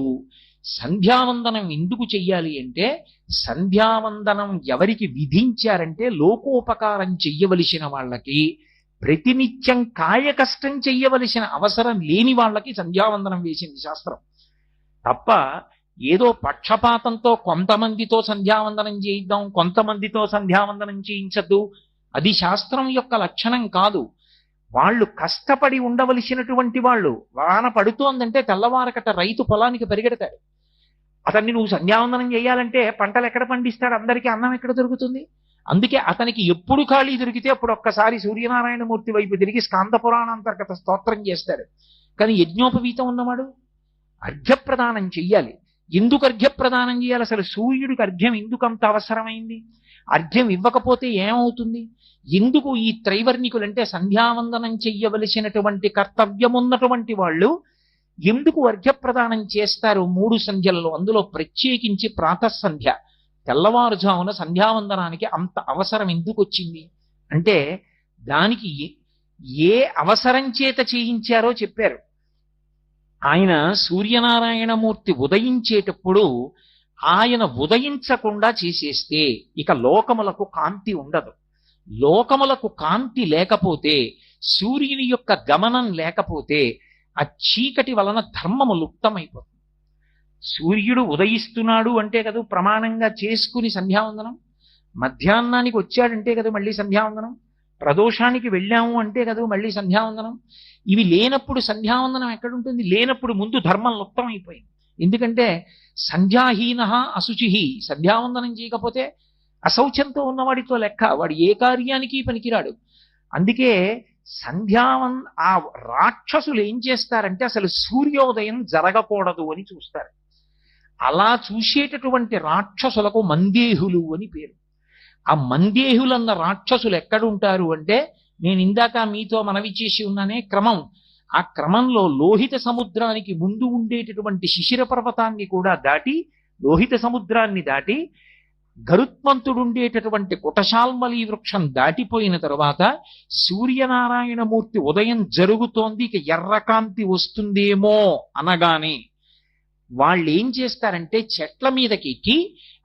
సంధ్యావందనం ఎందుకు చెయ్యాలి అంటే సంధ్యావందనం ఎవరికి విధించారంటే లోకోపకారం చెయ్యవలసిన వాళ్ళకి, ప్రతినిత్యం కాయ కష్టం చెయ్యవలసిన అవసరం లేని వాళ్ళకి సంధ్యావందనం వేసింది శాస్త్రం. తప్ప ఏదో పక్షపాతంతో కొంతమందితో సంధ్యావందనం చేయిద్దాం, కొంతమందితో సంధ్యావందనం చేయించద్దు, అది శాస్త్రం యొక్క లక్షణం కాదు. వాళ్ళు కష్టపడి ఉండవలసినటువంటి వాళ్ళు. వాన పడుతోందంటే తెల్లవారకట రైతు పొలానికి పరిగెడతాడు. అతన్ని నువ్వు సంధ్యావందనం చేయాలంటే పంటలు ఎక్కడ పండిస్తాడు, అందరికీ అన్నం ఎక్కడ దొరుకుతుంది? అందుకే అతనికి ఎప్పుడు ఖాళీ దొరికితే అప్పుడు ఒక్కసారి సూర్యనారాయణమూర్తి వైపు తిరిగి స్కాంద పురాణాంతర్గత స్తోత్రం చేస్తాడు. కానీ యజ్ఞోపవీతం ఉన్నవాడు అర్ఘ్యప్రదానం చెయ్యాలి. ఎందుకు అర్ఘ్యప్రదానం చేయాలి? అసలు సూర్యుడికి అర్ఘ్యం ఎందుకు అంత అవసరమైంది? అర్ఘ్యం ఇవ్వకపోతే ఏమవుతుంది? ఎందుకు ఈ త్రైవర్ణికులంటే సంధ్యావందనం చెయ్యవలసినటువంటి కర్తవ్యం ఉన్నటువంటి వాళ్ళు ఎందుకు అర్ఘ్యప్రదానం చేస్తారు 3 సంధ్యలలో? అందులో ప్రత్యేకించి ప్రాతఃసంధ్య, తెల్లవారుజామున సంధ్యావందనానికి అంత అవసరం ఎందుకు వచ్చింది అంటే దానికి ఏ అవసరం చేత చేయించారో చెప్పారు. ఆయన సూర్యనారాయణమూర్తి ఉదయించేటప్పుడు ఆయన ఉదయించకుండా చేసేస్తే ఇక లోకములకు కాంతి ఉండదు. లోకములకు కాంతి లేకపోతే సూర్యుని యొక్క గమనం లేకపోతే ఆ చీకటి వలన ధర్మము లుప్తమైపోతుంది. సూర్యుడు ఉదయిస్తున్నాడు అంటే కదా ప్రమాణంగా చేసుకుని సంధ్యావందనం, మధ్యాహ్నానికి వచ్చాడంటే కదా మళ్ళీ సంధ్యావందనం, ప్రదోషానికి వెళ్ళాము అంటే కదా మళ్ళీ సంధ్యావందనం. ఇవి లేనప్పుడు సంధ్యావందనం ఎక్కడుంటుంది? లేనప్పుడు ముందు ధర్మం లుప్తమైపోయింది. ఎందుకంటే సంధ్యాహీన అశుచి, సంధ్యావందనం చేయకపోతే అశౌచంతో ఉన్నవాడితో లెక్క, వాడు ఏ కార్యానికి పనికిరాడు. అందుకే ఆ రాక్షసులు ఏం చేస్తారంటే అసలు సూర్యోదయం జరగకూడదు అని చూస్తారు. అలా చూసేటటువంటి రాక్షసులకు మందేహులు అని పేరు. ఆ మందేహులన్న రాక్షసులు ఎక్కడుంటారు అంటే, నేను ఇందాక మీతో మనవి చేసి ఉన్నానే క్రమం, ఆ క్రమంలో లోహిత సముద్రానికి ముందు ఉండేటటువంటి శిశిర పర్వతాన్ని కూడా దాటి, లోహిత సముద్రాన్ని దాటి గరుత్మంతుడుండేటటువంటి కుటశాల్మలి వృక్షం దాటిపోయిన తరువాత సూర్యనారాయణమూర్తి ఉదయం జరుగుతోంది, ఇక ఎర్రకాంతి వస్తుందేమో అనగానే వాళ్ళు ఏం చేస్తారంటే చెట్ల మీదకి ఎక్కి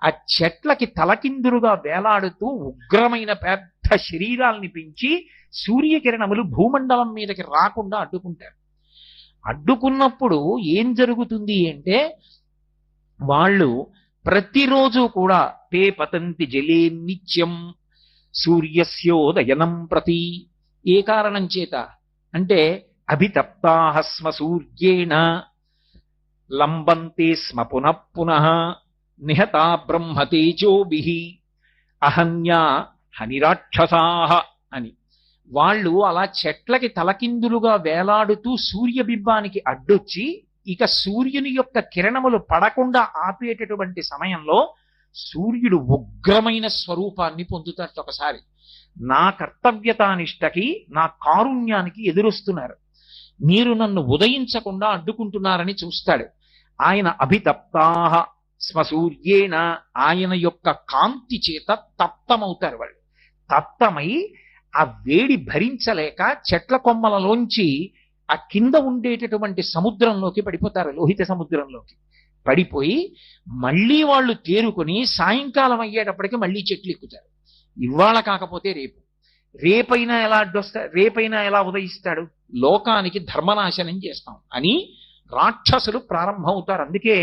ఆ చెట్లకి తలకిందులుగా వేలాడుతూ ఉగ్రమైన పెద్ద శరీరాల్ని పెంచి సూర్యకిరణములు భూమండలం మీదకి రాకుండా అడ్డుకుంటారు. అడ్డుకున్నప్పుడు ఏం జరుగుతుంది అంటే, వాళ్ళు ప్రతిరోజు కూడా తే పతంతి జలే నిత్యం సూర్యస్యోదయనం ప్రతి. ఏ కారణం చేత అంటే అభితప్తాః స్మ సూర్యేణ లంబంతే స్మ పునః పునః నిహతా బ్రహ్మతేజోభిః అహన్యా హనిరాక్షసాః అని. వాళ్ళు అలా చెట్లకి తలకిందులుగా వేలాడుతూ సూర్యబింబానికి అడ్డొచ్చి ఇక సూర్యుని యొక్క కిరణములు పడకుండా ఆపేటటువంటి సమయంలో సూర్యుడు ఉగ్రమైన స్వరూపాన్ని పొందుతాడు. ఒకసారి నా కర్తవ్యతానిష్టకి, నా కారుణ్యానికి ఎదురొస్తున్నారు, మీరు నన్ను ఉదయించకుండా అడ్డుకుంటున్నారని చూస్తాడు. ఆయన అభితప్తాః స్మ సూర్యేణ, ఆయన యొక్క కాంతి చేత తప్తమవుతారు. వాళ్ళు తప్తమై ఆ వేడి భరించలేక చెట్ల కొమ్మలలోంచి ఆ కింద ఉండేటటువంటి సముద్రంలోకి పడిపోతారు, లోహిత సముద్రంలోకి పడిపోయి మళ్ళీ వాళ్ళు తేరుకొని సాయంకాలం అయ్యేటప్పటికి మళ్ళీ చెట్లు ఎక్కుతారు. ఇవాళ కాకపోతే రేపు, రేపైనా ఎలా అడ్డొస్తాడు, రేపైనా ఎలా ఉదయిస్తాడు, లోకానికి ధర్మనాశనం చేస్తాం అని రాక్షసులు ప్రారంభమవుతారు. అందుకే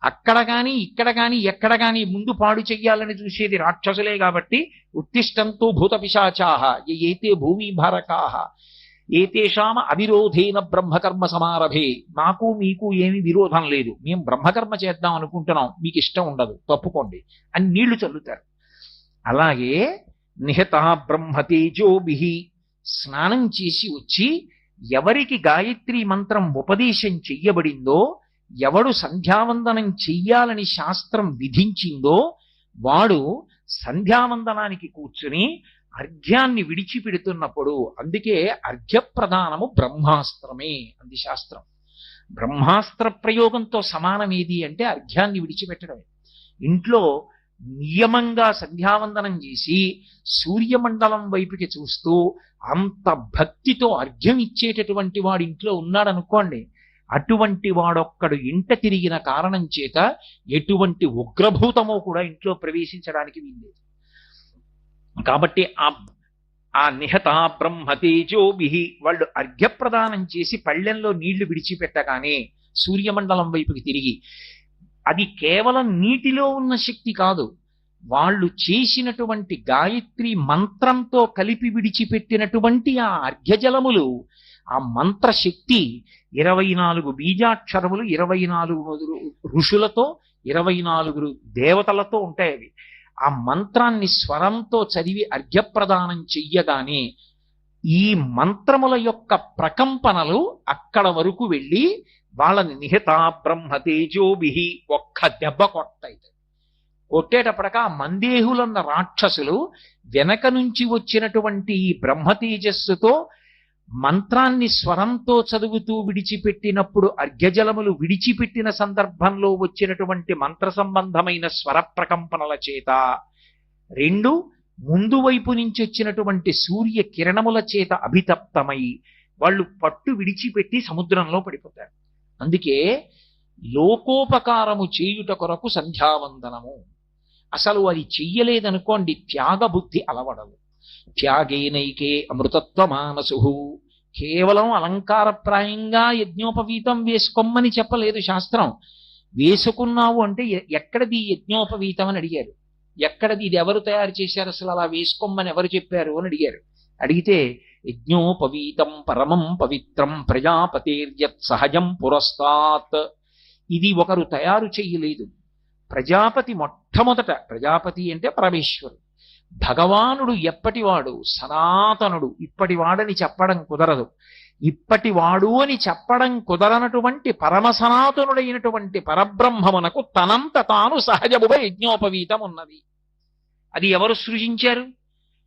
అక్కడ గాని ఇక్కడ గాని ఎక్కడ గాని ముందు పాడు చెయ్యాలని చూసేది రాక్షసులే. కాబట్టి ఉత్తిష్టంతో భూత పిశాచాః ఏతే భూమి భారకాః ఏతేషామ అవిరోధేన బ్రహ్మకర్మ సమారభే. నాకు మీకు ఏమి విరోధం లేదు, మేము బ్రహ్మకర్మ చేద్దాం అనుకుంటున్నాం, మీకు ఇష్టం ఉండదు, తప్పుకోండి అని నీళ్లు చల్లుతారు. అలాగే నిహతా బ్రహ్మతేజోభిః, స్నానం చేసి వచ్చి ఎవరికి గాయత్రి మంత్రం ఉపదేశం చెయ్యబడిందో, ఎవడు సంధ్యావందనం చెయ్యాలని శాస్త్రం విధించిందో వాడు సంధ్యావందనానికి కూర్చుని అర్ఘ్యాన్ని విడిచిపెడుతున్నప్పుడు, అందుకే అర్ఘ్యప్రదానము బ్రహ్మాస్త్రమే అంది శాస్త్రం. బ్రహ్మాస్త్ర ప్రయోగంతో సమానం ఏది అంటే అర్ఘ్యాన్ని విడిచిపెట్టడమే. ఇంట్లో నియమంగా సంధ్యావందనం చేసి సూర్యమండలం వైపుకి చూస్తూ అంత భక్తితో అర్ఘ్యం ఇచ్చేటటువంటి వాడు ఇంట్లో ఉన్నాడనుకోండి, అటువంటి వాడొక్కడు ఇంట తిరిగిన కారణం చేత ఎటువంటి ఉగ్రభూతమో కూడా ఇంట్లో ప్రవేశించడానికి వీల్లేదు. కాబట్టి ఆ నిహతా బ్రహ్మతేజోభిః వాళ్ళు అర్ఘ్యప్రదానం చేసి పళ్ళెంలో నీళ్లు విడిచిపెట్టగానే సూర్యమండలం వైపుకి తిరిగి, అది కేవలం నీటిలో ఉన్న శక్తి కాదు, వాళ్ళు చేసినటువంటి గాయత్రి మంత్రంతో కలిపి విడిచిపెట్టినటువంటి ఆ అర్ఘ్యజలములు, ఆ మంత్రశక్తి 24 బీజాక్షరములు 24 ఋషులతో 24 దేవతలతో ఉంటాయి. అవి ఆ మంత్రాన్ని స్వరంతో చదివి అర్ఘ్యప్రదానం చెయ్యగానే ఈ మంత్రముల యొక్క ప్రకంపనలు అక్కడ వరకు వెళ్ళి వాళ్ళని నిహతా బ్రహ్మతేజోభిః ఒక్క దెబ్బ కొట్టాయి. కొట్టేటప్పటిక ఆ మందేహులన్న రాక్షసులు వెనక నుంచి వచ్చినటువంటి ఈ బ్రహ్మతేజస్సుతో మంత్రాన్ని స్వరంతో చదువుతూ విడిచిపెట్టినప్పుడు అర్ఘ్యజలములు విడిచిపెట్టిన సందర్భంలో వచ్చినటువంటి మంత్ర సంబంధమైన స్వర ప్రకంపనల చేత, రెండు ముందు వైపు నుంచి వచ్చినటువంటి సూర్య కిరణముల చేత అభితప్తమై వాళ్ళు పట్టు విడిచిపెట్టి సముద్రంలో పడిపోతారు. అందుకే లోకోపకారము చేయుట కొరకు సంధ్యావందనము. అసలు అది చెయ్యలేదనుకోండి త్యాగబుద్ధి అలవడదు. త్యాగేనైకే అమృతత్వమానసు. కేవలం అలంకారప్రాయంగా యజ్ఞోపవీతం వేసుకోమని చెప్పలేదు శాస్త్రం. వేసుకున్నావు అంటే ఎక్కడది యజ్ఞోపవీతం అని అడిగారు. ఎక్కడది, ఇది ఎవరు తయారు చేశారు, అసలు అలా వేసుకోమని ఎవరు చెప్పారు అని అడిగారు. అడిగితే యజ్ఞోపవీతం పరమం పవిత్రం ప్రజాపతిర్యత్ సహజం పురస్తాత్. ఇది ఒకరు తయారు చెయ్యలేదు. ప్రజాపతి మొట్టమొదట, ప్రజాపతి అంటే పరమేశ్వరుడు, భగవానుడు ఎప్పటివాడు, సనాతనుడు, ఇప్పటివాడని చెప్పడం కుదరదు. ఇప్పటివాడు అని చెప్పడం కుదరనటువంటి పరమ సనాతనుడైనటువంటి పరబ్రహ్మమునకు తనంత తాను సహజముగా యజ్ఞోపవీతం ఉన్నది. అది ఎవరు సృజించారు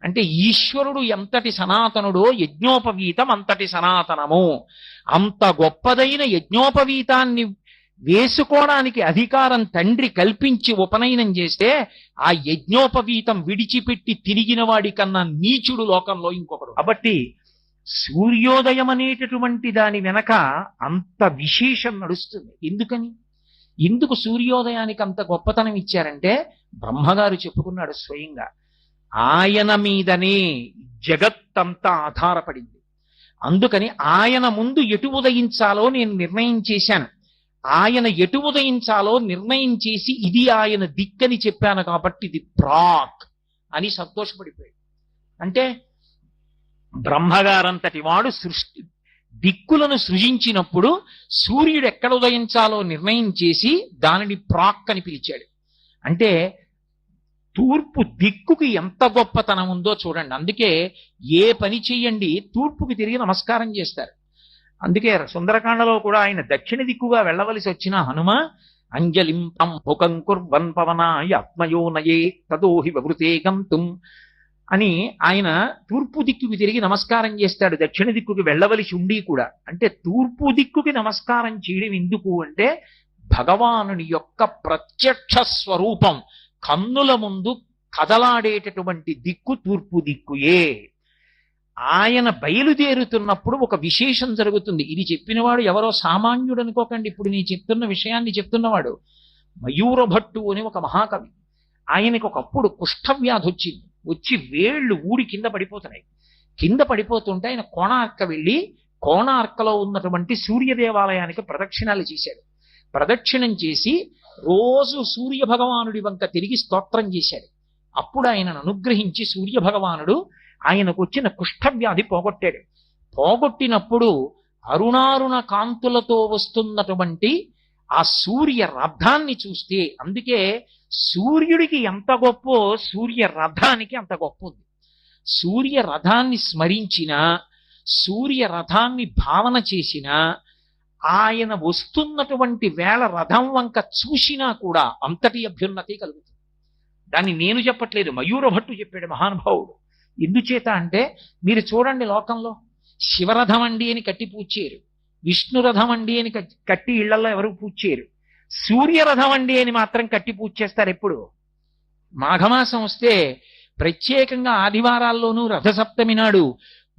అంటే ఈశ్వరుడు ఎంతటి సనాతనుడో యజ్ఞోపవీతం అంతటి సనాతనము. అంత గొప్పదైన యజ్ఞోపవీతాన్ని వేసుకోవడానికి అధికారం తండ్రి కల్పించి ఉపనయనం చేస్తే ఆ యజ్ఞోపవీతం విడిచిపెట్టి తిరిగిన వాడి కన్నా నీచుడు లోకంలో ఇంకొకడు. కాబట్టి సూర్యోదయం అనేటటువంటి దాని వెనక అంత విశేషం నడుస్తుంది. ఎందుకు సూర్యోదయానికి అంత గొప్పతనం ఇచ్చారంటే బ్రహ్మగారు చెప్పుకున్నాడు స్వయంగా, ఆయన మీదనే జగత్తంతా ఆధారపడింది. అందుకని ఆయన ముందు ఎటు ఉదయించాలో నేను నిర్ణయం చేశాను. ఆయన ఎటు ఉదయించాలో నిర్ణయం చేసి ఇది ఆయన దిక్కని చెప్పాను కాబట్టి ఇది ప్రాక్ అని సంతోషపడిపోయాడు. అంటే బ్రహ్మగారంతటి వాడు దిక్కులను సృజించినప్పుడు సూర్యుడు ఎక్కడ ఉదయించాలో నిర్ణయం చేసి దానిని ప్రాక్ అని పిలిచాడు. అంటే తూర్పు దిక్కుకి ఎంత గొప్పతనం ఉందో చూడండి. అందుకే ఏ పని చెయ్యండి తూర్పుకి తిరిగి నమస్కారం చేస్తారు. అందుకే సుందరకాండలో కూడా ఆయన దక్షిణ దిక్కుగా వెళ్ళవలసి వచ్చిన హనుమ అంజలిం ముఖం కుర్వన్ పవనాయ ఆత్మయోనయే తదోహి వృతే గంతుం అని ఆయన తూర్పు దిక్కుకి తిరిగి నమస్కారం చేస్తాడు. దక్షిణ దిక్కుకి వెళ్ళవలసి ఉండి కూడా. అంటే తూర్పు దిక్కుకి నమస్కారం చేయడం ఎందుకు అంటే భగవానుని యొక్క ప్రత్యక్ష స్వరూపం కన్నుల ముందు కదలాడేటటువంటి దిక్కు తూర్పు దిక్కుయే. ఆయన బయలుదేరుతున్నప్పుడు ఒక విశేషం జరుగుతుంది. ఇది చెప్పినవాడు ఎవరో సామాన్యుడు అనుకోకండి. ఇప్పుడు నేను చెప్తున్న విషయాన్ని చెప్తున్నవాడు మయూరభట్టు అని ఒక మహాకవి. ఆయనకు ఒకప్పుడు కుష్ఠవ్యాధి వచ్చింది. వచ్చి వేళ్ళు ఊడి కింద పడిపోతున్నాయి. కింద పడిపోతుంటే ఆయన కోణార్క వెళ్ళి కోణార్కలో ఉన్నటువంటి సూర్య దేవాలయానికి ప్రదక్షిణాలు చేశాడు. ప్రదక్షిణం చేసి రోజు సూర్య భగవానుడి వంక తిరిగి స్తోత్రం చేశాడు. అప్పుడు ఆయనను అనుగ్రహించి సూర్య భగవానుడు ఆయనకు వచ్చిన కుష్ఠవ్యాధి పోగొట్టాడు. పోగొట్టినప్పుడు అరుణారుణ కాంతులతో వస్తున్నటువంటి ఆ సూర్య రథాన్ని చూస్తే, అందుకే సూర్యుడికి ఎంత గొప్పో సూర్య రథానికి అంత గొప్ప ఉంది. సూర్య రథాన్ని స్మరించినా, సూర్య రథాన్ని భావన చేసినా, ఆయన వస్తున్నటువంటి వేళ రథం వంక చూసినా కూడా అంతటి అభ్యున్నతి కలుగుతుంది. దాన్ని నేను చెప్పట్లేదు, మయూరభట్టు చెప్పాడు మహానుభావుడు. ఎందుచేత అంటే మీరు చూడండి, లోకంలో శివరథం అండి అని కట్టి పూజ చేయరు, విష్ణురథం అండి అని కట్టి ఇళ్లలో ఎవరు పూజ చేయరు. సూర్యరథం అండి అని మాత్రం కట్టి పూజ చేస్తారు. ఎప్పుడు మాఘమాసం వస్తే ప్రత్యేకంగా ఆదివారాల్లోనూ రథసప్తమి నాడు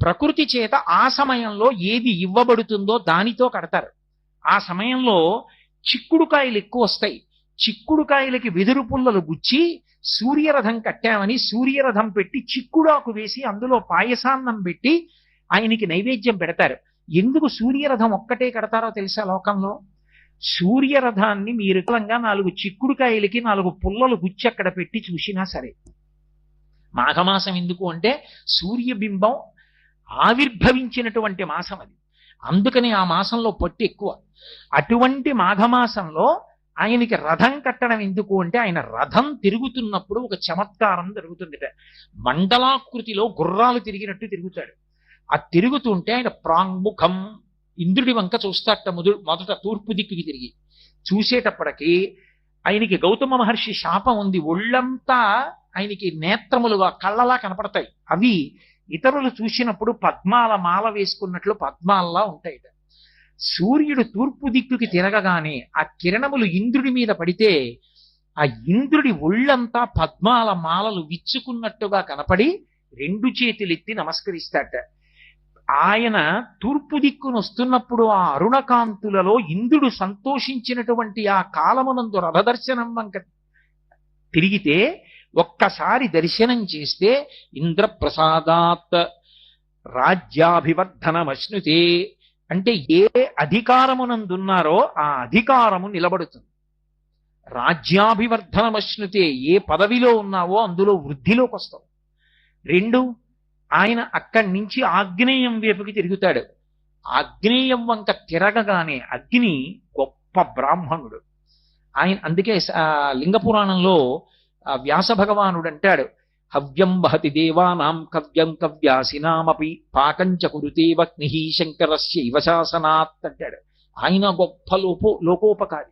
ప్రకృతి చేత ఆ సమయంలో ఏది ఇవ్వబడుతుందో దానితో కడతారు. ఆ సమయంలో చిక్కుడుకాయలు ఎక్కువ వస్తాయి. చిక్కుడుకాయలకి వెదురు పుల్లలు గుచ్చి సూర్యరథం కట్టామని సూర్యరథం పెట్టి చిక్కుడాకు వేసి అందులో పాయసాన్నం పెట్టి ఆయనకి నైవేద్యం పెడతారు. ఎందుకు సూర్యరథం ఒక్కటే కడతారో తెలుసా? లోకంలో సూర్యరథాన్ని మీరు 4 చిక్కుడుకాయలకి 4 పుల్లలు గుచ్చి అక్కడ పెట్టి చూసినా సరే. మాఘమాసం ఎందుకు అంటే సూర్యబింబం ఆవిర్భవించినటువంటి మాసం అది. అందుకని ఆ మాసంలో పట్టు ఎక్కువ. అటువంటి మాఘమాసంలో ఆయనకి రథం కట్టడం ఎందుకు అంటే ఆయన రథం తిరుగుతున్నప్పుడు ఒక చమత్కారం జరుగుతుందిట. మండలాకృతిలో గుర్రాలు తిరిగినట్టు తిరుగుతాడు. ఆ తిరుగుతుంటే ఆయన ప్రాంగ్ముఖం ఇంద్రుడి వంక చూస్తాట. మొదట తూర్పు దిక్కుకి తిరిగి చూసేటప్పటికి ఆయనకి గౌతమ మహర్షి శాపం ఉంది. ఒళ్ళంతా ఆయనకి నేత్రములుగా కళ్ళలా కనపడతాయి. అవి ఇతరులు చూసినప్పుడు పద్మాల మాల వేసుకున్నట్లు పద్మాల్లా ఉంటాయిట. సూర్యుడు తూర్పు దిక్కుకి తిరగగానే ఆ కిరణములు ఇంద్రుడి మీద పడితే ఆ ఇంద్రుడి ఒళ్ళంతా పద్మాల మాలలు విచ్చుకున్నట్టుగా కనపడి 2 చేతులెత్తి నమస్కరిస్తాట. ఆయన తూర్పు దిక్కును వస్తున్నప్పుడు ఆ అరుణకాంతులలో ఇంద్రుడు సంతోషించినటువంటి ఆ కాలమునందు రథదర్శనం వంక తిరిగితే ఒక్కసారి దర్శనం చేస్తే ఇంద్రప్రసాదాత్ రాజ్యాభివర్ధనమశ్నుతే అంటే ఏ అధికారమునందున్నారో ఆ అధికారము నిలబడుతుంది. రాజ్యాభివర్ధనమశ్నుతే ఏ పదవిలో ఉన్నావో అందులో వృద్ధిలోకి వస్తావు. 2, ఆయన అక్కడి నుంచి ఆగ్నేయం వైపుకి తిరుగుతాడు. ఆగ్నేయం వంక తిరగగానే అగ్ని గొప్ప బ్రాహ్మణుడు ఆయన. అందుకే లింగ పురాణంలో వ్యాస భగవానుడు అంటాడు, హవ్యం వహతి దేవానాం కవ్యం కవ్యాసినామపి పాకంచ కురుతే వగ్ని శంకరస్య ఇవ శాసనాత్ అంటాడు. ఆయన గొప్ప లోకోపకారి.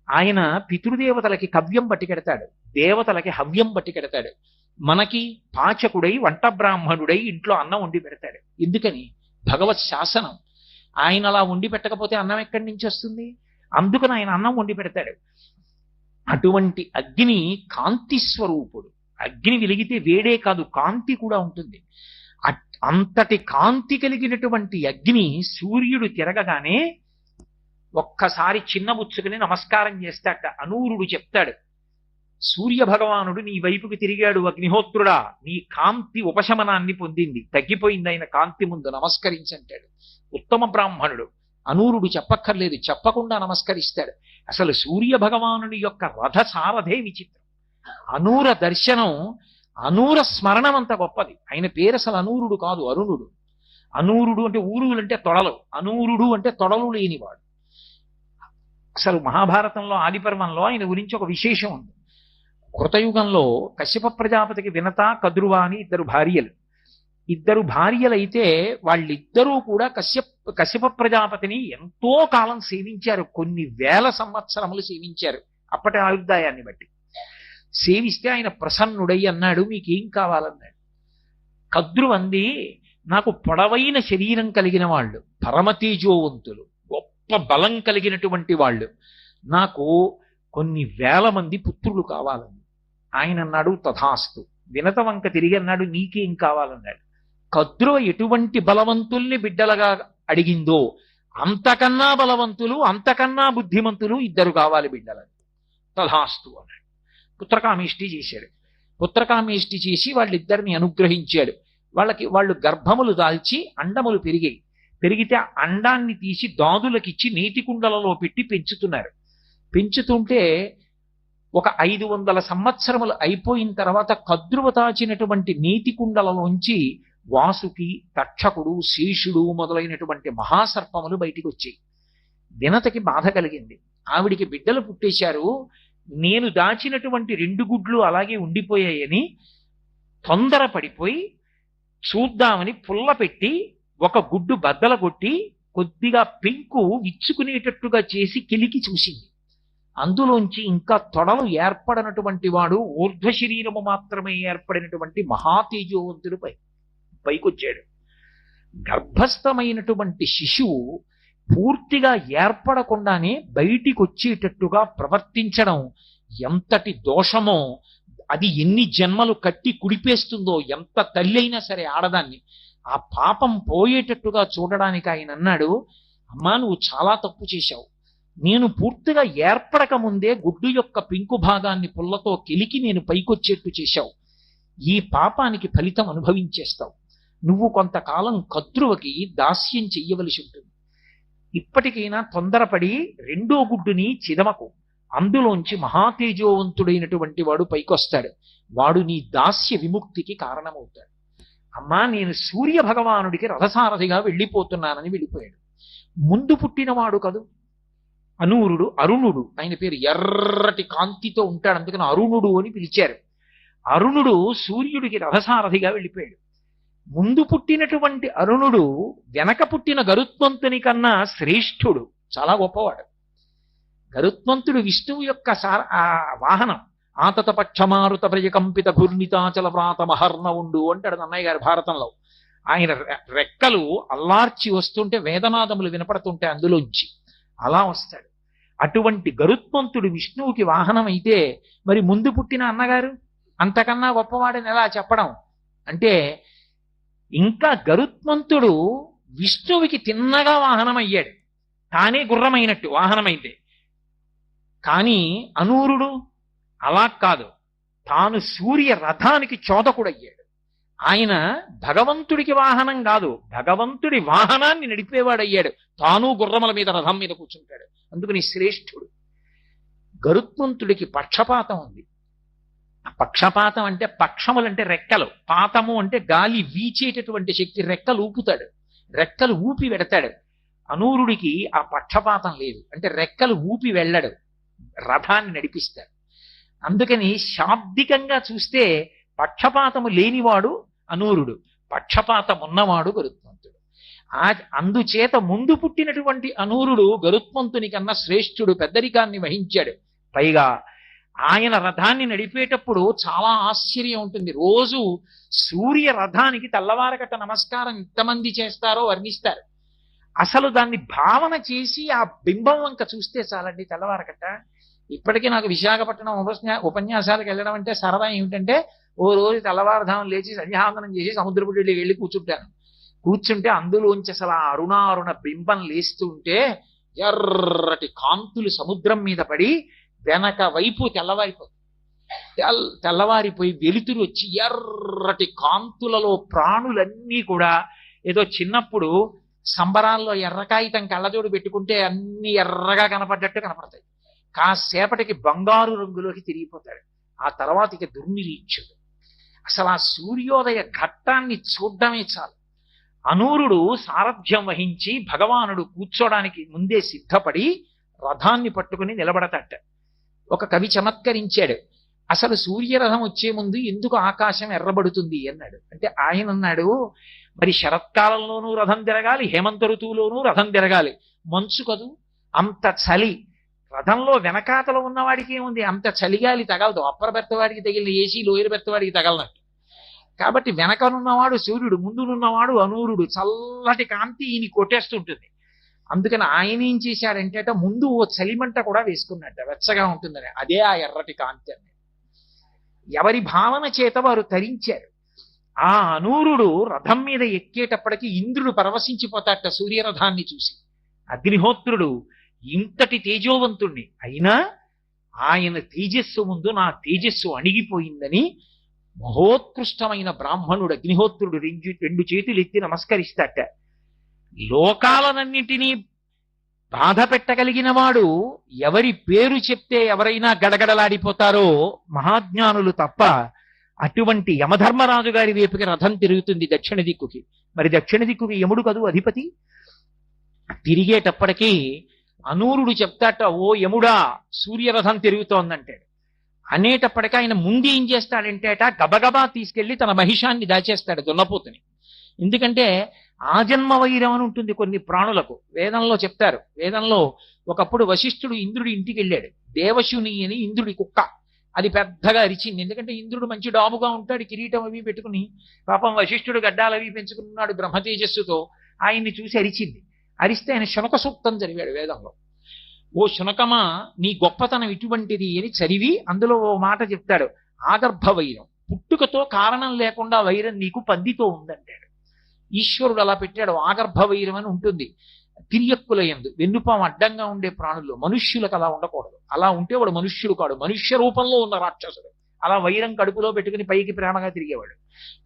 ఆయన పితృదేవతలకి కవ్యం పట్టుకెడతాడు, దేవతలకి హవ్యం పట్టుకెడతాడు. మనకి పాచకుడై వంట బ్రాహ్మణుడై ఇంట్లో అన్నం వండి పెడతాడు. ఎందుకని? భగవత్ శాసనం. ఆయన అలా వండి పెట్టకపోతే అన్నం ఎక్కడి నుంచి వస్తుంది? అందుకని ఆయన అన్నం వండి పెడతాడు. అటువంటి అగ్ని కాంతి స్వరూపుడు. అగ్ని వెలిగితే వేడే కాదు, కాంతి కూడా ఉంటుంది. అంతటి కాంతి కలిగినటువంటి అగ్ని సూర్యుడు తిరగగానే ఒక్కసారి చిన్నబుచ్చుకుని నమస్కారం చేస్తాట. అనూరుడు చెప్తాడు, సూర్య భగవానుడు నీ వైపుకి తిరిగాడు అగ్నిహోత్రుడా, నీ కాంతి ఉపశమనాన్ని పొందింది, తగ్గిపోయింది ఆయన కాంతి ముందు నమస్కరించంటాడు. ఉత్తమ బ్రాహ్మణుడు. అనూరుడు చెప్పక్కర్లేదు, చెప్పకుండా నమస్కరిస్తాడు. అసలు సూర్య భగవానుని యొక్క రథ సారథే విచిత్రం. అనూర దర్శనం, అనూర స్మరణం అంత గొప్పది. ఆయన పేరు అసలు అనూరుడు కాదు, అరుణుడు. అనూరుడు అంటే ఊరువులు అంటే తొడలు, అనూరుడు అంటే తొడలు లేనివాడు. అసలు మహాభారతంలో ఆదిపర్వంలో ఆయన గురించి ఒక విశేషం ఉంది. కృతయుగంలో కశ్యప ప్రజాపతికి వినత, కద్రువ అని ఇద్దరు భార్యలైతే వాళ్ళిద్దరూ కూడా కశ్యప ప్రజాపతిని ఎంతో కాలం సేవించారు. కొన్ని వేల సంవత్సరములు సేవించారు అప్పటి ఆయుర్దాయాన్ని బట్టి. సేవిస్తే ఆయన ప్రసన్నుడై అన్నాడు, మీకేం కావాలన్నాడు. కద్రు అంది, నాకు పొడవైన శరీరం కలిగిన వాళ్ళు, పరమతేజోవంతులు, గొప్ప బలం కలిగినటువంటి వాళ్ళు, నాకు కొన్ని వేల మంది పుత్రులు కావాలని. ఆయన అన్నాడు, తథాస్తు. వినత వంక తిరిగి అన్నాడు, నీకేం కావాలన్నాడు. కద్రువ ఎటువంటి బలవంతుల్ని బిడ్డలుగా అడిగిందో అంతకన్నా బలవంతులు, అంతకన్నా బుద్ధిమంతులు ఇద్దరు కావాలి బిడ్డలని. తథాస్తు అన్నాడు. పుత్రకామేష్టి చేశాడు. పుత్రకామేష్టి చేసి వాళ్ళిద్దరిని అనుగ్రహించాడు. వాళ్ళు గర్భములు దాల్చి అండములు పెరిగితే అండాన్ని తీసి దాదులకిచ్చి నీటి కుండలలో పెట్టి పెంచుతున్నారు. పెంచుతుంటే ఒక 500 సంవత్సరములు అయిపోయిన తర్వాత కద్రువ దాచినటువంటి నీటి కుండలలోంచి వాసుకి, తక్షకుడు, శేషుడు మొదలైనటువంటి మహాసర్పములు బయటికి వచ్చాయి. వినతకి బాధ కలిగింది. ఆవిడికి బిడ్డలు పుట్టేశారు, నేను దాచినటువంటి 2 గుడ్లు అలాగే ఉండిపోయాయని తొందరపడిపోయి చూద్దామని పుల్ల పెట్టి ఒక గుడ్డు బద్దల కొట్టి కొద్దిగా పెంకు విచ్చుకునేటట్టుగా చేసి కిలికి చూసింది. అందులోంచి ఇంకా తొడలు ఏర్పడనటువంటి వాడు, ఊర్ధ్వ శరీరము మాత్రమే ఏర్పడినటువంటి మహాతేజోవంతుడు పైకొచ్చాడు. గర్భస్థమైనటువంటి శిశువు పూర్తిగా ఏర్పడకుండానే బయటికి వచ్చేటట్టుగా ప్రవర్తించడం ఎంతటి దోషమో, అది ఎన్ని జన్మలు కట్టి కుడిపేస్తుందో, ఎంత తల్లి అయినా సరే ఆడదాన్ని. ఆ పాపం పోయేటట్టుగా చూడడానికి ఆయన అన్నాడు, అమ్మా నువ్వు చాలా తప్పు చేశావు. నేను పూర్తిగా ఏర్పడక ముందే గుడ్డు యొక్క పెంకు భాగాన్ని పుల్లతో కెలికి నేను పైకొచ్చేట్టు చేశావు. ఈ పాపానికి ఫలితం అనుభవించేస్తావు. నువ్వు కొంతకాలం కద్రువకి దాస్యం చెయ్యవలసి ఉంటుంది. ఇప్పటికైనా తొందరపడి 2వ గుడ్డుని చిదమకు, అందులోంచి మహాతేజోవంతుడైనటువంటి వాడు పైకొస్తాడు. వాడు నీ దాస్య విముక్తికి కారణమవుతాడు. అమ్మా నేను సూర్య భగవానుడికి రథసారథిగా వెళ్ళిపోతున్నానని వెళ్ళిపోయాడు. ముందు పుట్టినవాడు కదూ అనూరుడు, అరుణుడు. ఆయన పేరు ఎర్రటి కాంతితో ఉంటాడు, అందుకని అరుణుడు అని పిలిచారు. అరుణుడు సూర్యుడికి రథసారథిగా వెళ్ళిపోయాడు. ముందు పుట్టినటువంటి అరుణుడు వెనక పుట్టిన గరుత్మంతుని కన్నా శ్రేష్ఠుడు, చాలా గొప్పవాడు. గరుత్మంతుడు విష్ణువు యొక్క వాహనం. ఆతత పక్షమారుత ప్రజకంపిత ఘూర్ణితాచల వ్రాత మహర్ణ ఉండు అంటాడు అన్నయ్య గారి భారతంలో. ఆయన రెక్కలు అల్లార్చి వస్తుంటే వేదనాదములు వినపడుతుంటే అందులోంచి అలా వస్తాడు. అటువంటి గరుత్మంతుడు విష్ణువుకి వాహనం అయితే మరి ముందు పుట్టిన అన్నగారు అంతకన్నా గొప్పవాడని ఎలా చెప్పడం? అంటే ఇంకా గరుత్మంతుడు విష్ణువుకి తిన్నగా వాహనం అయ్యాడు, తానే గుర్రమైనట్టు వాహనమైతే. కానీ అనూరుడు అలా కాదు, తాను సూర్య రథానికి చోదకుడయ్యాడు. ఆయన భగవంతుడికి వాహనం కాదు, భగవంతుడి వాహనాన్ని నడిపేవాడయ్యాడు. తాను గుర్రముల మీద రథం మీద కూర్చుంటాడు. అందుకని శ్రేష్ఠుడు. గరుత్మంతుడికి పక్షపాతం ఉంది. పక్షపాతం అంటే పక్షములంటే రెక్కలు, పాతము అంటే గాలి వీచేటటువంటి శక్తి. రెక్కలు ఊపుతాడు, రెక్కలు ఊపి వెడతాడు. అనూరుడికి ఆ పక్షపాతం లేదు, అంటే రెక్కలు ఊపి వెళ్ళడు, రథాన్ని నడిపిస్తాడు. అందుకని శాబ్దికంగా చూస్తే పక్షపాతము లేనివాడు అనూరుడు, పక్షపాతం ఉన్నవాడు గరుత్మంతుడు. అందుచేత ముందు పుట్టినటువంటి అనూరుడు గరుత్మంతుని కన్నా శ్రేష్ఠుడు, పెద్దరికాన్ని వహించాడు. పైగా ఆయన రథాన్ని నడిపేటప్పుడు చాలా ఆశ్చర్యం ఉంటుంది. రోజు సూర్య రథానికి తెల్లవారకట్ట నమస్కారం ఎంతమంది చేస్తారో వర్ణిస్తారు. అసలు దాన్ని భావన చేసి ఆ బింబం వంక చూస్తే చాలండి తెల్లవారకట్ట. ఇప్పటికీ నాకు విశాఖపట్నం ఉపన్యాసాలకు వెళ్ళడం అంటే సరదా. ఏమిటంటే ఓ రోజు తెల్లవారుధామం లేచి సంధ్యావందనం చేసి సముద్రపుడికి వెళ్ళి కూర్చుంటే అందులోంచి అసలు ఆ అరుణారుణ బింబం లేస్తుంటే ఎర్రటి కాంతులు సముద్రం మీద పడి వెనక వైపు తెల్లవారిపోయి వెలుతురు వచ్చి ఎర్రటి కాంతులలో ప్రాణులన్నీ కూడా ఏదో చిన్నప్పుడు సంబరాల్లో ఎర్రకాగితం కళ్ళజోడు పెట్టుకుంటే అన్ని ఎర్రగా కనపడ్డట్టు కనపడతాయి. కాసేపటికి బంగారు రంగులోకి తిరిగిపోతాడు. ఆ తర్వాత ఇక దుర్నిరీక్షుడు. అసలు ఆ సూర్యోదయ ఘట్టాన్ని చూడ్డమే చాలు. అనూరుడు సారథ్యం వహించి భగవానుడు కూర్చోడానికి ముందే సిద్ధపడి రథాన్ని పట్టుకుని నిలబడతట. ఒక కవి చమత్కరించాడు. అసలు సూర్యరథం వచ్చే ముందు ఎందుకు ఆకాశం ఎర్రబడుతుంది అన్నాడు. అంటే ఆయన అన్నాడు, మరి శరత్కాలంలోనూ రథం తిరగాలి, హేమంత ఋతువులోనూ రథం తిరగాలి. మంచు కదూ, అంత చలి. రథంలో వెనకాతలో ఉన్నవాడికి ఏముంది, అంత చలిగాలి తగలదు. అప్పర బెర్తవాడికి తగిలిన ఏసీ లోయర్ బెర్తవాడికి తగలనట్టు. కాబట్టి వెనకనున్నవాడు సూర్యుడు, ముందునున్నవాడు అనూరుడు. చల్లటి కాంతి ఈయన కొట్టేస్తుంటుంది. అందుకని ఆయన ఏం చేశాడంటే ముందు ఓ చలిమంట కూడా వేసుకున్నట్ట, వెచ్చగా ఉంటుందని. అదే ఆ ఎర్రటి కాంతి అని ఎవరి భావన చేత వారు తరించారు. ఆ అనూరుడు రథం మీద ఎక్కేటప్పటికి ఇంద్రుడు పరవశించిపోతాట సూర్యరథాన్ని చూసి. అగ్నిహోత్రుడు ఇంతటి తేజోవంతుణ్ణి అయినా ఆయన తేజస్సు ముందు నా తేజస్సు అణిగిపోయిందని మహోత్కృష్టమైన బ్రాహ్మణుడు అగ్నిహోత్రుడు రెండు చేతులు ఎత్తి నమస్కరిస్తాట. లోకాలనన్నింటినీ బాధ పెట్టగలిగిన వాడు ఎవరి పేరు చెప్తే ఎవరైనా గడగడలాడిపోతారో మహాజ్ఞానులు తప్ప. అటువంటి యమధర్మరాజు గారి వైపుకి రథం తిరుగుతుంది దక్షిణ దిక్కుకి. మరి దక్షిణ దిక్కుకి యముడు కదూ అధిపతి. తిరిగేటప్పటికీ అనూరుడు చెప్తాట, ఓ యముడా సూర్యరథం తిరుగుతోందంటాడు. అనేటప్పటికీ ఆయన ముందు ఏం చేస్తాడంటేట గబగబా తీసుకెళ్లి తన మహిషాన్ని దాచేస్తాడు, దున్నపోతుని. ఎందుకంటే ఆజన్మ వైరం అని ఉంటుంది కొన్ని ప్రాణులకు. వేదంలో చెప్తారు. వేదంలో ఒకప్పుడు వశిష్ఠుడు ఇంద్రుడి ఇంటికి వెళ్ళాడు. దేవశుని అని ఇంద్రుడి కుక్క, అది పెద్దగా అరిచింది. ఎందుకంటే ఇంద్రుడు మంచి డాబుగా ఉంటాడు, కిరీటం అవి పెట్టుకుని. పాపం వశిష్ఠుడు గడ్డాలవి పెంచుకున్నాడు బ్రహ్మతేజస్సుతో. ఆయన్ని చూసి అరిచింది. అరిస్తే ఆయన శునక సూక్తం చదివాడు వేదంలో. ఓ శునకమా నీ గొప్పతనం ఇటువంటిది అని చదివి అందులో ఓ మాట చెప్తాడు, ఆగర్భ వైరం, పుట్టుకతో కారణం లేకుండా వైరం నీకు పందితో ఉందంటాడు. ఈశ్వరుడు అలా పెట్టాడు. ఆగర్భ వైరం అని ఉంటుంది తిరియక్కుల యందు, వెన్నుపాము అడ్డంగా ఉండే ప్రాణుల్లో. మనుష్యులకు అలా ఉండకూడదు. అలా ఉంటే వాడు మనుష్యుడు కాడు, మనుష్య రూపంలో ఉన్న రాక్షసుడు. అలా వైరం కడుపులో పెట్టుకుని పైకి ప్రేమగా తిరిగేవాడు.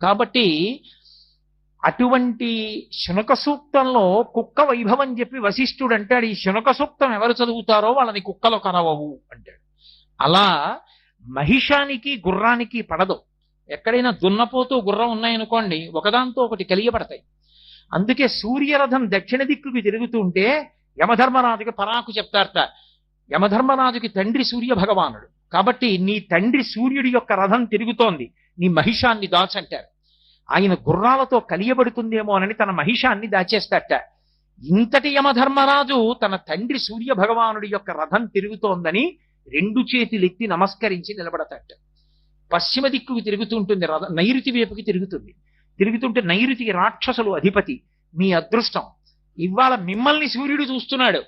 కాబట్టి అటువంటి శునక సూక్తంలో కుక్క వైభవం చెప్పి వశిష్ఠుడు అంటాడు, ఈ శునక సూక్తం ఎవరు చదువుతారో వాళ్ళని కుక్కలు కనవవు అంటాడు. అలా మహిషానికి గుర్రానికి పడదు. ఎక్కడైనా దున్నపోతూ గుర్రం ఉన్నాయనుకోండి, ఒకదాంతో ఒకటి కలియబడతాయి. అందుకే సూర్యరథం దక్షిణ దిక్కుకి తిరుగుతుంటే యమధర్మరాజుకి పరాకు చెప్తారట. యమధర్మరాజుకి తండ్రి సూర్య భగవానుడు కాబట్టి నీ తండ్రి సూర్యుడి యొక్క రథం తిరుగుతోంది, నీ మహిషాన్ని దాచంటారు. ఆయన గుర్రాలతో కలియబడుతుందేమో అని తన మహిషాన్ని దాచేస్తాట. ఇంతటి యమధర్మరాజు తన తండ్రి సూర్య భగవానుడి యొక్క రథం తిరుగుతోందని రెండు చేతులెత్తి నమస్కరించి నిలబడతాట. పశ్చిమ దిక్కుకి తిరుగుతుంటుంది రథం, నైరుతి వైపుకి తిరుగుతుంటే నైరుతికి రాక్షసులు అధిపతి. మీ అదృష్టం ఇవాళ మిమ్మల్ని సూర్యుడు చూస్తున్నాడు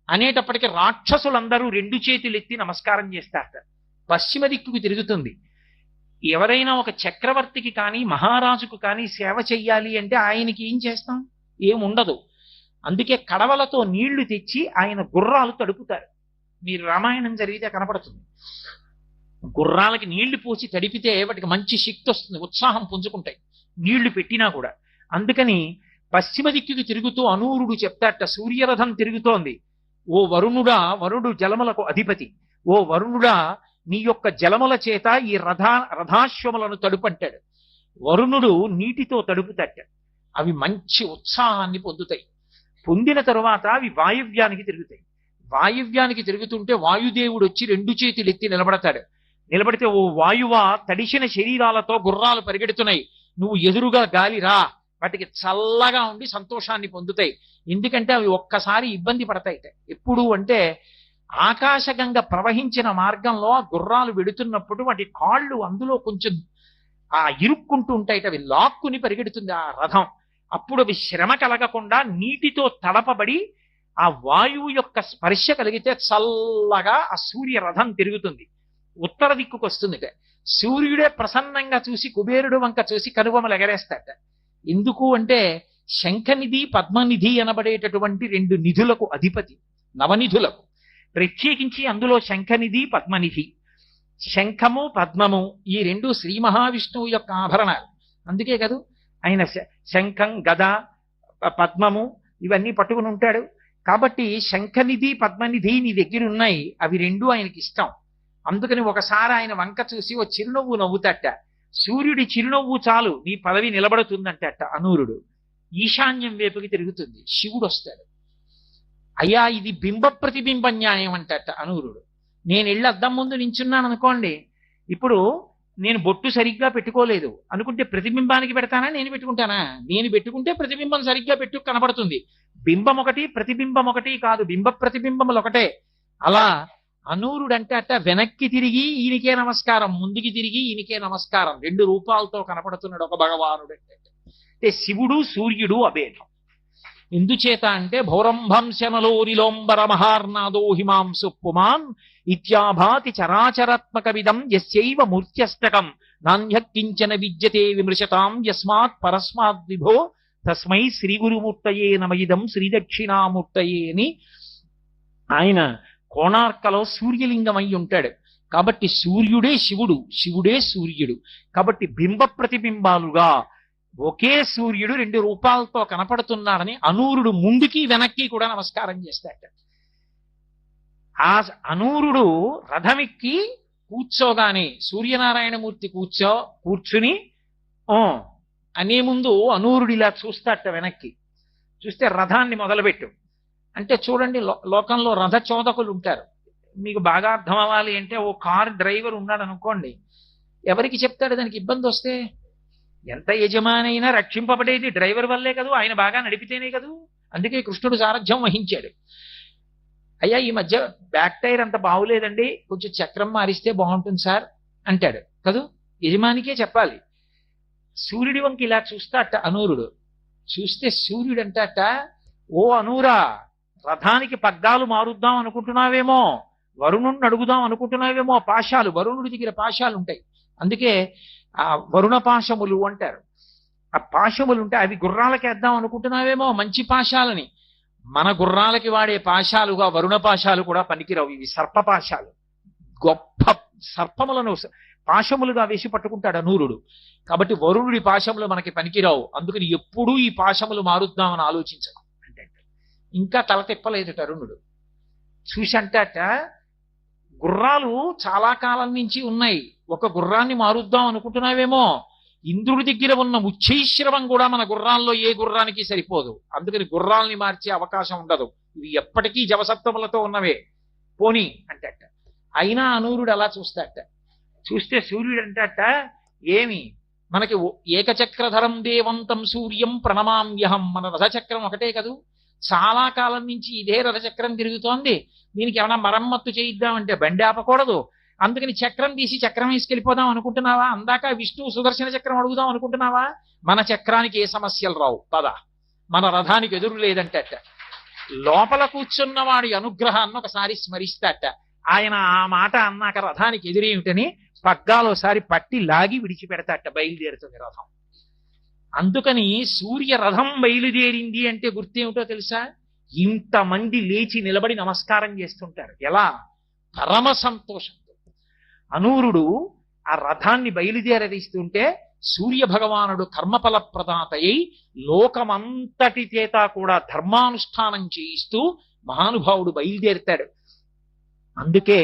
అనేటప్పటికీ రాక్షసులందరూ రెండు చేతులెత్తి నమస్కారం చేస్తారట. పశ్చిమ దిక్కుకి తిరుగుతుంది. ఎవరైనా ఒక చక్రవర్తికి కానీ మహారాజుకు కానీ సేవ చెయ్యాలి అంటే ఆయనకి ఏం చేస్తాం, ఏముండదు. అందుకే కడవలతో నీళ్లు తెచ్చి ఆయన గుర్రాలు తడుపుతారు. మీరు రామాయణం జరిగితే కనపడుతుంది. గుర్రాలకి నీళ్లు పోసి తడిపితే వాటికి మంచి శక్తి వస్తుంది, ఉత్సాహం పుంజుకుంటాయి నీళ్లు పెట్టినా కూడా. అందుకని పశ్చిమ దిక్కుకి తిరుగుతూ అనూరుడు చెప్తాట, సూర్యరథం తిరుగుతోంది, ఓ వరుణుడా, వరుడు జలములకు అధిపతి, ఓ వరుణుడా నీ యొక్క జలముల చేత ఈ రథాశ్వములను తడుపంటాడు. వరుణుడు నీటితో తడుపుతట, అవి మంచి ఉత్సాహాన్ని పొందుతాయి. పొందిన తరువాత అవి వాయువ్యానికి తిరుగుతాయి. వాయువ్యానికి తిరుగుతుంటే వాయుదేవుడు వచ్చి రెండు చేతులు ఎత్తి నిలబడతాడు. నిలబడితే, ఓ వాయువా, తడిసిన శరీరాలతో గుర్రాలు పరిగెడుతున్నాయి, నువ్వు ఎదురుగా గాలి రా, వాటికి చల్లగా ఉండి సంతోషాన్ని పొందుతాయి. ఎందుకంటే అవి ఒక్కసారి ఇబ్బంది పడతాయి. ఎప్పుడు అంటే ఆకాశగంగ ప్రవహించిన మార్గంలో ఆ గుర్రాలు వెడుతున్నప్పుడు వాటి కాళ్ళు అందులో కొంచెం ఇరుక్కుంటూ ఉంటాయి, అవి లాక్కుని పరిగెడుతుంది ఆ రథం. అప్పుడు అవి శ్రమ కలగకుండా నీటితో తడపబడి ఆ వాయువు యొక్క స్పర్శ కలిగితే చల్లగా ఆ సూర్య రథం తిరుగుతుంది, ఉత్తర దిక్కుకు వస్తుంది. సూర్యుడే ప్రసన్నంగా చూసి కుబేరుడు వంక చూసి కనుబొమలు ఎగరేస్తాట. ఎందుకు అంటే శంఖనిధి పద్మనిధి అనబడేటటువంటి రెండు నిధులకు అధిపతి, నవనిధులకు. ప్రత్యేకించి అందులో శంఖనిధి పద్మనిధి, శంఖము పద్మము ఈ రెండు శ్రీ మహావిష్ణువు యొక్క ఆభరణాలు. అందుకే కదూ ఆయన శంఖం గద పద్మము ఇవన్నీ పట్టుకుని ఉంటాడు. కాబట్టి శంఖనిధి పద్మనిధి నీ దగ్గర ఉన్నాయి, అవి రెండు ఆయనకి ఇష్టం. అందుకని ఒకసారి ఆయన వంక చూసి ఓ చిరునవ్వు నవ్వుతట, సూర్యుడి చిరునవ్వు చాలు నీ పదవి నిలబడుతుందంటట. అనూరుడు ఈశాన్యం వైపుకి తిరుగుతుంది, శివుడు వస్తాడు. అయ్యా ఇది బింబ ప్రతిబింబ న్యాయం అంటట అనూరుడు. నేను ఇళ్ళ అద్దం ముందు నించున్నాను అనుకోండి, ఇప్పుడు నేను బొట్టు సరిగ్గా పెట్టుకోలేదు అనుకుంటే ప్రతిబింబానికి పెడతానా, నేను పెట్టుకుంటానా? నేను పెట్టుకుంటే ప్రతిబింబం సరిగ్గా పెట్టు కనబడుతుంది. బింబం ఒకటి ప్రతిబింబం ఒకటి కాదు, బింబ ప్రతిబింబములు ఒకటే. అలా అనూరుడు అంటే అట్ట వెనక్కి తిరిగి ఈయనకే నమస్కారం, ముందుకి తిరిగి ఈయనకే నమస్కారం, రెండు రూపాలతో కనపడుతున్నాడు ఒక భగవానుడు. అంటే శివుడు సూర్యుడు అభేదం. ఎందుచేత అంటే భౌరంభంశనలోరిలోంబర మహార్నాదో హిమాంసు పుమాన్ ఇత్యాభాతి చరాచరాత్మక విదం యస్యైవ మూర్త్యష్టకం నాణ్యకించన విద్యతే విమృశతాం యస్మాత్ పరస్మాత్ విభో తస్మై శ్రీ గురుమూర్తయే నమయిదం శ్రీదక్షిణామూర్తయే అని ఆయన కోణార్కలో సూర్యలింగం అయి ఉంటాడు. కాబట్టి సూర్యుడే శివుడు, శివుడే సూర్యుడు. కాబట్టి బింబ ప్రతిబింబాలుగా ఒకే సూర్యుడు రెండు రూపాలతో కనపడుతున్నాడని అనూరుడు ముందుకి వెనక్కి కూడా నమస్కారం చేస్తాడు. ఆ అనూరుడు రథమెక్కి కూర్చోగానే సూర్యనారాయణమూర్తి కూర్చుని అనే ముందు అనూరుడు ఇలా చూస్తాట, వెనక్కి చూస్తే రథాన్ని మొదలుపెట్టు అంటే చూడండి, లోకంలో రథ చోదకులు ఉంటారు. మీకు బాగా అర్థం అవ్వాలి అంటే ఓ కారు డ్రైవర్ ఉన్నాడు అనుకోండి, ఎవరికి చెప్తాడు దానికి ఇబ్బంది వస్తే? ఎంత యజమానైనా రక్షింపబడేది డ్రైవర్ వల్లే కదూ, ఆయన బాగా నడిపితేనే కదూ. అందుకే కృష్ణుడు సారథ్యం వహించాడు. అయ్యా ఈ మధ్య బ్యాక్ టైర్ అంత బాగులేదండి, కొంచెం చక్రం మారిస్తే బాగుంటుంది సార్ అంటాడు కదూ, యజమానికే చెప్పాలి. సూర్యుడి వంక ఇలా చూస్తాట అనూరుడు. చూస్తే సూర్యుడు అంటాట, ఓ అనూరా, రథానికి పగ్గాలు మారుద్దాం అనుకుంటున్నావేమో, వరుణుడిని అడుగుదాం అనుకుంటున్నావేమో, పాశాలు వరుణుడి దగ్గర పాశాలు ఉంటాయి, అందుకే ఆ వరుణ పాశములు అంటారు. ఆ పాశములు ఉంటే అవి గుర్రాలకి వేద్దాం అనుకుంటున్నావేమో మంచి పాశాలని. మన గుర్రాలకి వాడే పాశాలుగా వరుణ పాశాలు కూడా పనికిరావు, ఇవి సర్పపాశాలు. గొప్ప సర్పములను పాశములుగా వేసి పట్టుకుంటాడు అనూరుడు. కాబట్టి వరుణుడి పాశములు మనకి పనికిరావు, అందుకని ఎప్పుడూ ఈ పాశములు మారుద్దామని ఆలోచించను అంటే. ఇంకా తల తిప్పలేదు తరుణుడు. చూసి అంటాట, గుర్రాలు చాలా కాలం నుంచి ఉన్నాయి, ఒక గుర్రాన్ని మారుద్దాం అనుకుంటున్నావేమో, ఇంద్రుడి దగ్గర ఉన్న ఉచ్చైశ్రవం కూడా మన గుర్రాల్లో ఏ గుర్రానికి సరిపోదు, అందుకని గుర్రాల్ని మార్చే అవకాశం ఉండదు, ఇవి ఎప్పటికీ జవసత్వములతో ఉన్నవే, పోనీ అంటట. అయినా అనూరుడు అలా చూస్తాట. చూస్తే సూర్యుడు అంటట, ఏమి మనకి ఏకచక్రధరం దేవంతం సూర్యం ప్రణమామ్యహం, మన రథచక్రం ఒకటే కదూ, చాలా కాలం నుంచి ఇదే రథచక్రం తిరుగుతోంది, దీనికి ఏమైనా మరమ్మత్తు చేయిద్దామంటే బండి ఆపకూడదు, అందుకని చక్రం తీసి చక్రం వేసుకెళ్ళిపోదాం అనుకుంటున్నావా? అందాక విష్ణువు సుదర్శన చక్రం అడుగుదాం అనుకుంటున్నావా? మన చక్రానికి ఏ సమస్యలు రావు, పద, మన రథానికి ఎదురు లేదంటట. లోపల కూర్చున్నవాడి అనుగ్రహాన్ని ఒకసారి స్మరిస్తాట. ఆయన ఆ మాట అన్నాక రథానికి ఎదురేమిటని పగ్గాలోసారి పట్టి లాగి విడిచిపెడతాట, బయలుదేరుతుంది రథం. అందుకని సూర్య రథం బయలుదేరింది అంటే గుర్తేమిటో తెలుసా? ఇంతమంది లేచి నిలబడి నమస్కారం చేస్తుంటారు. ఎలా? పరమ సంతోషంతో. అనూరుడు ఆ రథాన్ని బయలుదేరదీస్తుంటే సూర్య భగవానుడు కర్మఫల ప్రదాతయ్యి లోకమంతటి చేత కూడా ధర్మానుష్ఠానం చేయిస్తూ మహానుభావుడు బయలుదేరుతాడు. అందుకే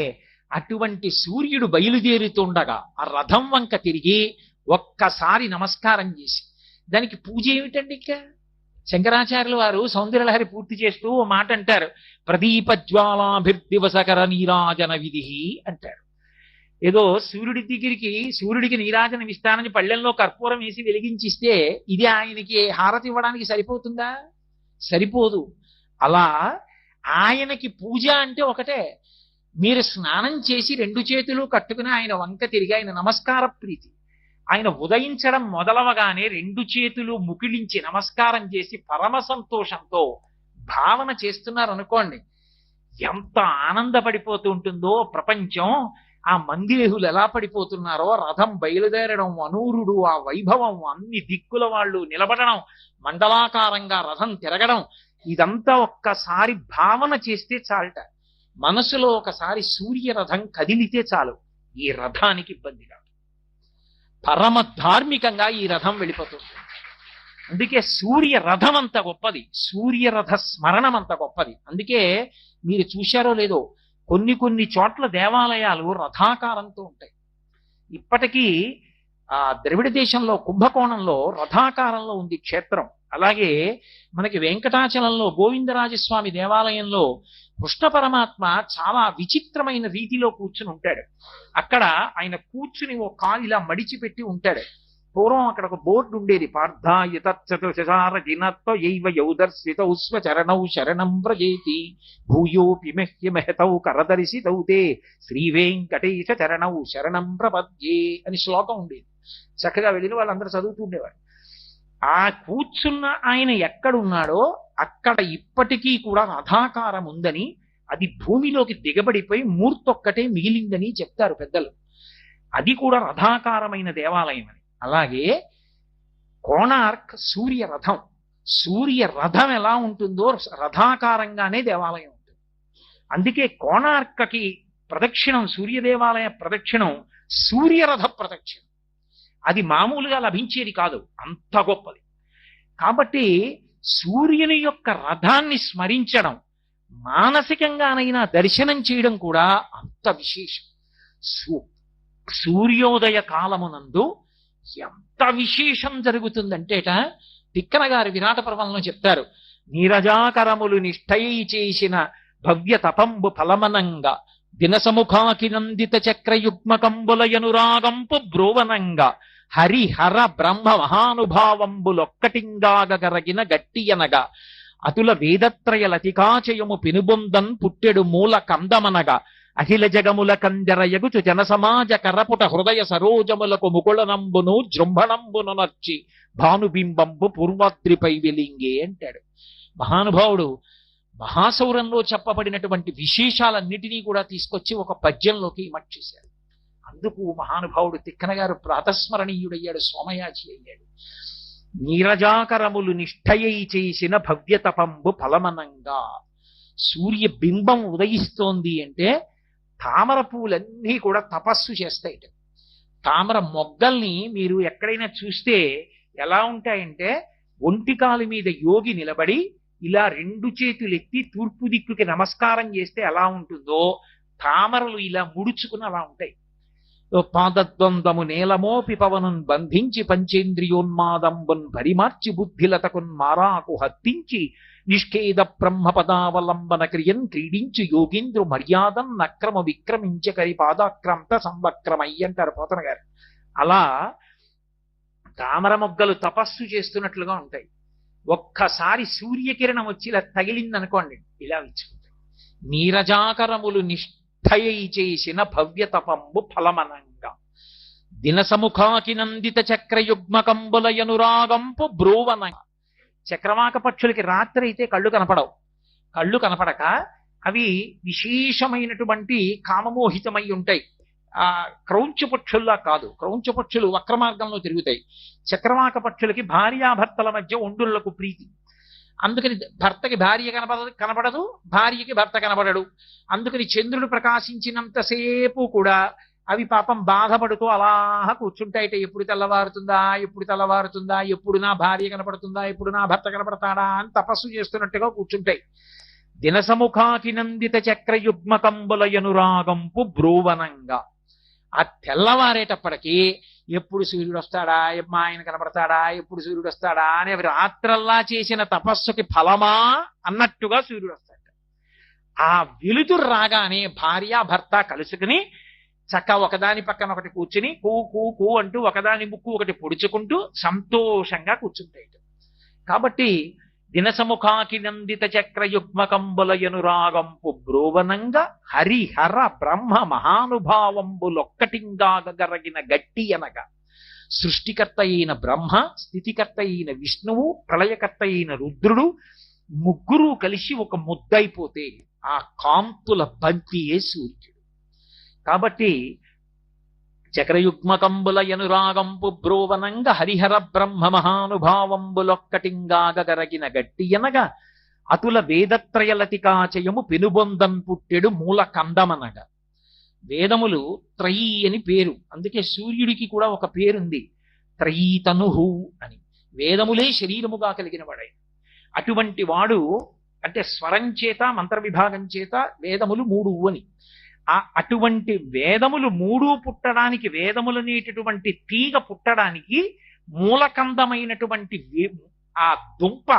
అటువంటి సూర్యుడు బయలుదేరుతుండగా ఆ రథం వంక తిరిగి ఒక్కసారి నమస్కారం చేసి, దానికి పూజ ఏమిటండి? ఇక శంకరాచార్యుల వారు సౌందర్యలహరి పూర్తి చేస్తూ ఓ మాట అంటారు, ప్రదీపజ్వాలాభిర్దివసకర నీరాజన విధి అంటారు. ఏదో సూర్యుడికి నీరాజనం ఇస్తానని పళ్ళెంలో కర్పూరం వేసి వెలిగించిస్తే ఇది ఆయనకి హారతి ఇవ్వడానికి సరిపోతుందా? సరిపోదు. అలా ఆయనకి పూజ అంటే ఒకటే. మీరు స్నానం చేసి 2 చేతులు కట్టుకుని ఆయన వంక తిరిగి ఆయన నమస్కార ప్రీతి. ఆయన ఉదయించడం మొదలవగానే 2 చేతులు ముకిలించి నమస్కారం చేసి పరమ సంతోషంతో భావన చేస్తున్నారు అనుకోండి, ఎంత ఆనందపడిపోతూ ఉంటుందో ప్రపంచం. ఆ మందిరేహులు ఎలా పడిపోతున్నారో, రథం బయలుదేరడం, అనూరుడు ఆ వైభవం, అన్ని దిక్కుల వాళ్ళు నిలబడడం, మండలాకారంగా రథం తిరగడం, ఇదంతా ఒక్కసారి భావన చేస్తే చాలట. మనసులో ఒకసారి సూర్య రథం కదిలితే చాలు, ఈ రథానికి ఇబ్బంది కాదు. పరమ ధార్మికంగా ఈ రథం వెళ్ళిపోతుంది. అందుకే సూర్య రథం అంత గొప్పది, సూర్యరథ స్మరణం అంత గొప్పది. అందుకే మీరు చూశారో లేదో, కొన్ని చోట్ల దేవాలయాలు రథాకారంతో ఉంటాయి. ఇప్పటికీ ద్రవిడ దేశంలో కుంభకోణంలో రథాకారంలో ఉంది క్షేత్రం. అలాగే మనకి వెంకటాచలంలో గోవిందరాజస్వామి దేవాలయంలో కృష్ణ పరమాత్మ చాలా విచిత్రమైన రీతిలో కూర్చుని ఉంటాడు. అక్కడ ఆయన కూర్చుని ఓ కాలు ఇలా మడిచిపెట్టి ఉంటాడు. పూర్వం అక్కడ ఒక బోర్డు ఉండేది, పార్థాయుతచార యైవ యౌదర్శితౌ స్వచరణౌ శరణం వ్రజేతి భూయోపి మహ్య మహతౌ కరదర్శితౌ తే శ్రీ వెంకటేశ చరణౌ శరణం ప్రపద్యే అని శ్లోకం ఉండేది. చక్కగా వెళ్ళిన వాళ్ళందరూ చదువుతూ ఉండేవారు. ఆ కూర్చున్న ఆయన ఎక్కడున్నాడో అక్కడ ఇప్పటికీ కూడా రథాకారం ఉందని, అది భూమిలోకి దిగబడిపోయి మూర్తొక్కటే మిగిలిందని చెప్తారు పెద్దలు. అది కూడా రథాకారమైన దేవాలయం అని. అలాగే కోణార్క్ సూర్య రథం, సూర్య రథం ఎలా ఉంటుందో రథాకారంగానే దేవాలయం ఉంటుంది. అందుకే కోణార్కకి ప్రదక్షిణం, సూర్య దేవాలయ ప్రదక్షిణం సూర్యరథ ప్రదక్షిణం. అది మామూలుగా లభించేది కాదు, అంత గొప్పది. కాబట్టి సూర్యుని యొక్క రథాన్ని స్మరించడం, మానసికంగానైనా దర్శనం చేయడం కూడా అంత విశేషం. సూర్యోదయ కాలమునందు ఎంత విశేషం జరుగుతుందంటేట తిక్కన గారి విరాట పర్వంలో చెప్తారు, నీరజాకరములు నిష్ఠయి చేసిన భవ్య తపంబు ఫలమనంగా దినసముఖాకి నందిత చక్రయుగ్మకంబులయనురాగంపు బ్రోవనంగా హరిహర బ్రహ్మ మహానుభావంబులొక్కటింగాగరగిన గట్టియనగా అతుల వేదత్రయ లతికాచయము పెనుబొందన్ పుట్టెడు మూల కందమనగా అఖిల జగముల కందరయగుచు జనసమాజ కరపుట హృదయ సరోజములకు ముకుళనంబును జృంభణంబును నర్చి భానుబింబంబు పూర్వాద్రిపై వెలింగే అంటాడు మహానుభావుడు. మహాసౌరంలో చెప్పబడినటువంటి విశేషాలన్నిటినీ కూడా తీసుకొచ్చి ఒక పద్యంలోకి ఇమర్చేశారు. అందుకు మహానుభావుడు తిక్కన గారు ప్రాతస్మరణీయుడయ్యాడు, సోమయాజి అయ్యాడు. నీరజాకరములు నిష్ఠయై చేసిన భవ్య తపంబు ఫలమనంగా. సూర్య బింబం ఉదయిస్తోంది అంటే తామర పూలన్నీ కూడా తపస్సు చేస్తాయి. తామర మొగ్గల్ని మీరు ఎక్కడైనా చూస్తే ఎలా ఉంటాయంటే, ఒంటికాలు మీద యోగి నిలబడి ఇలా 2 చేతులెత్తి తూర్పు దిక్కుకి నమస్కారం చేస్తే ఎలా ఉంటుందో, తామరలు ఇలా ముడుచుకుని అలా ఉంటాయి. పాదద్వందము నేలమోపి పవనున్ బంధించి పంచేంద్రియోన్మాదంబున్ పరిమార్చి బుద్ధిలతకున్ మారాకు హత్తించి నిష్కేద బ్రహ్మపదావలంబన క్రియన్ క్రీడించు యోగీంద్రు మర్యాదన్ నక్రమ విక్రమించ కరి పాదాక్రాంత సంవక్రమయ్య అంటారు పోతన గారు. అలా తామర మొగ్గలు తపస్సు చేస్తున్నట్లుగా ఉంటాయి. ఒక్కసారి సూర్యకిరణం వచ్చి ఇలా తగిలిందనుకోండి, ఇలా విచ్చుకుంటాయి. నీరజాకరములు నిష్ఠయై చేసిన భవ్య తపంబు ఫలమనంగా దినసముఖాకి నందిత చక్రయుగ్మకంబులయనురాగంపు బ్రోవనంగా. చక్రవాక పక్షులకి రాత్రి అయితే కళ్ళు కనపడవు. కళ్ళు కనపడక అవి విశేషమైనటువంటి కామమోహితమై ఉంటాయి. ఆ క్రౌంచ పక్షుల్లా కాదు, క్రౌంచ పక్షులు వక్ర మార్గంలో తిరుగుతాయి. చక్రవాక పక్షులకి భార్యాభర్తల మధ్య ఒండులకు ప్రీతి. అందుకని భర్తకి భార్య కనపడదు, భార్యకి భర్త కనపడడు. అందుకని చంద్రుడు ప్రకాశించినంతసేపు కూడా అవి పాపం బాధపడుతూ అలా కూర్చుంటాయిట. ఎప్పుడు తెల్లవారుతుందా, ఎప్పుడు తెల్లవారుతుందా, ఎప్పుడు నా భార్య కనపడుతుందా, ఎప్పుడు నా భర్త కనపడతాడా అని తపస్సు చేస్తున్నట్టుగా కూర్చుంటాయి. దినసముఖాకి నందిత చక్రయుగ్మకంబుల యనురాగంపు బ్రోవనంగా. ఆ తెల్లవారేటప్పటికీ ఎప్పుడు సూర్యుడు వస్తాడా, మా ఆయన కనపడతాడా, ఎప్పుడు సూర్యుడు వస్తాడా అని అవి రాత్రల్లా చేసిన తపస్సుకి ఫలమా అన్నట్టుగా సూర్యుడు వస్తాడు. ఆ వెలుతురు రాగానే భార్య భర్త కలుసుకుని చక్క ఒకదాని పక్కన ఒకటి కూర్చుని కూ కూ కూ అంటూ ఒకదాని ముక్కు ఒకటి పొడుచుకుంటూ సంతోషంగా కూర్చుంటాయి. కాబట్టి దినసముఖాకి నందిత చక్రయుగ్మకంబుల యనురాగంపు బ్రోవనంగా హరిహర బ్రహ్మ మహానుభావంబులొక్కటింగాగరగిన గట్టి అనగా సృష్టికర్త అయిన బ్రహ్మ, స్థితికర్త అయిన విష్ణువు, ప్రళయకర్త అయిన రుద్రుడు ముగ్గురు కలిసి ఒక ముద్దైపోతే ఆ కాంతుల బంతియే సూర్యుడు. కాబట్టి చక్రయుగ్మకంబుల యనురాగంపు బ్రోవనంగ హరిహర బ్రహ్మ మహానుభావంబులొక్కటింగాగరగిన గట్టి అనగా అతుల వేదత్రయలతికాచయము పెనుబొందం పుట్టెడు మూల కందమనగా. వేదములు త్రయీ అని పేరు, అందుకే సూర్యుడికి కూడా ఒక పేరుంది, త్రయీతనుహు అని. వేదములే శరీరముగా కలిగిన వాడై అటువంటి వాడు, అంటే స్వరం చేత మంత్ర విభాగం చేత వేదములు 3 అని. అటువంటి వేదములు 3 పుట్టడానికి, వేదములనేటటువంటి తీగ పుట్టడానికి మూలకందమైనటువంటి ఆ దుంప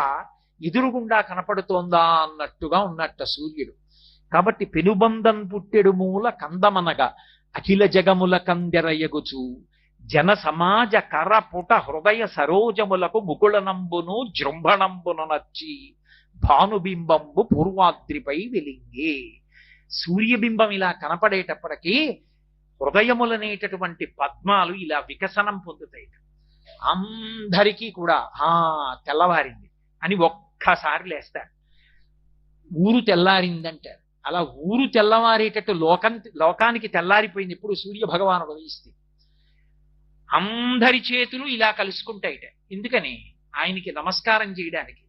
ఎదురుగుండా కనపడుతోందా అన్నట్టుగా ఉన్నట్ట సూర్యుడు. కాబట్టి పెనుబంధం పుట్టెడు మూల కందమనగా అఖిల జగముల కందెరయగుచు జన సమాజ కర పుట హృదయ సరోజములకు ముకుళనంబును జృంభణంబును నచ్చి భానుబింబంబు పూర్వాద్రిపై వెలింగే. సూర్యబింబం ఇలా కనపడేటప్పటికీ హృదయములనేటటువంటి పద్మాలు ఇలా వికసనం పొందుతాయి. అందరికీ కూడా తెల్లవారింది అని ఒక్కసారి లేస్తారు. ఊరు తెల్లారిందంటారు. అలా ఊరు తెల్లవారేటట్టు లోకానికి తెల్లారిపోయింది ఇప్పుడు సూర్య భగవానుడు ఉదయిస్తే. అందరి చేతులు ఇలా కలుసుకుంటాయిట. ఎందుకని? ఆయనకి నమస్కారం చేయడానికి.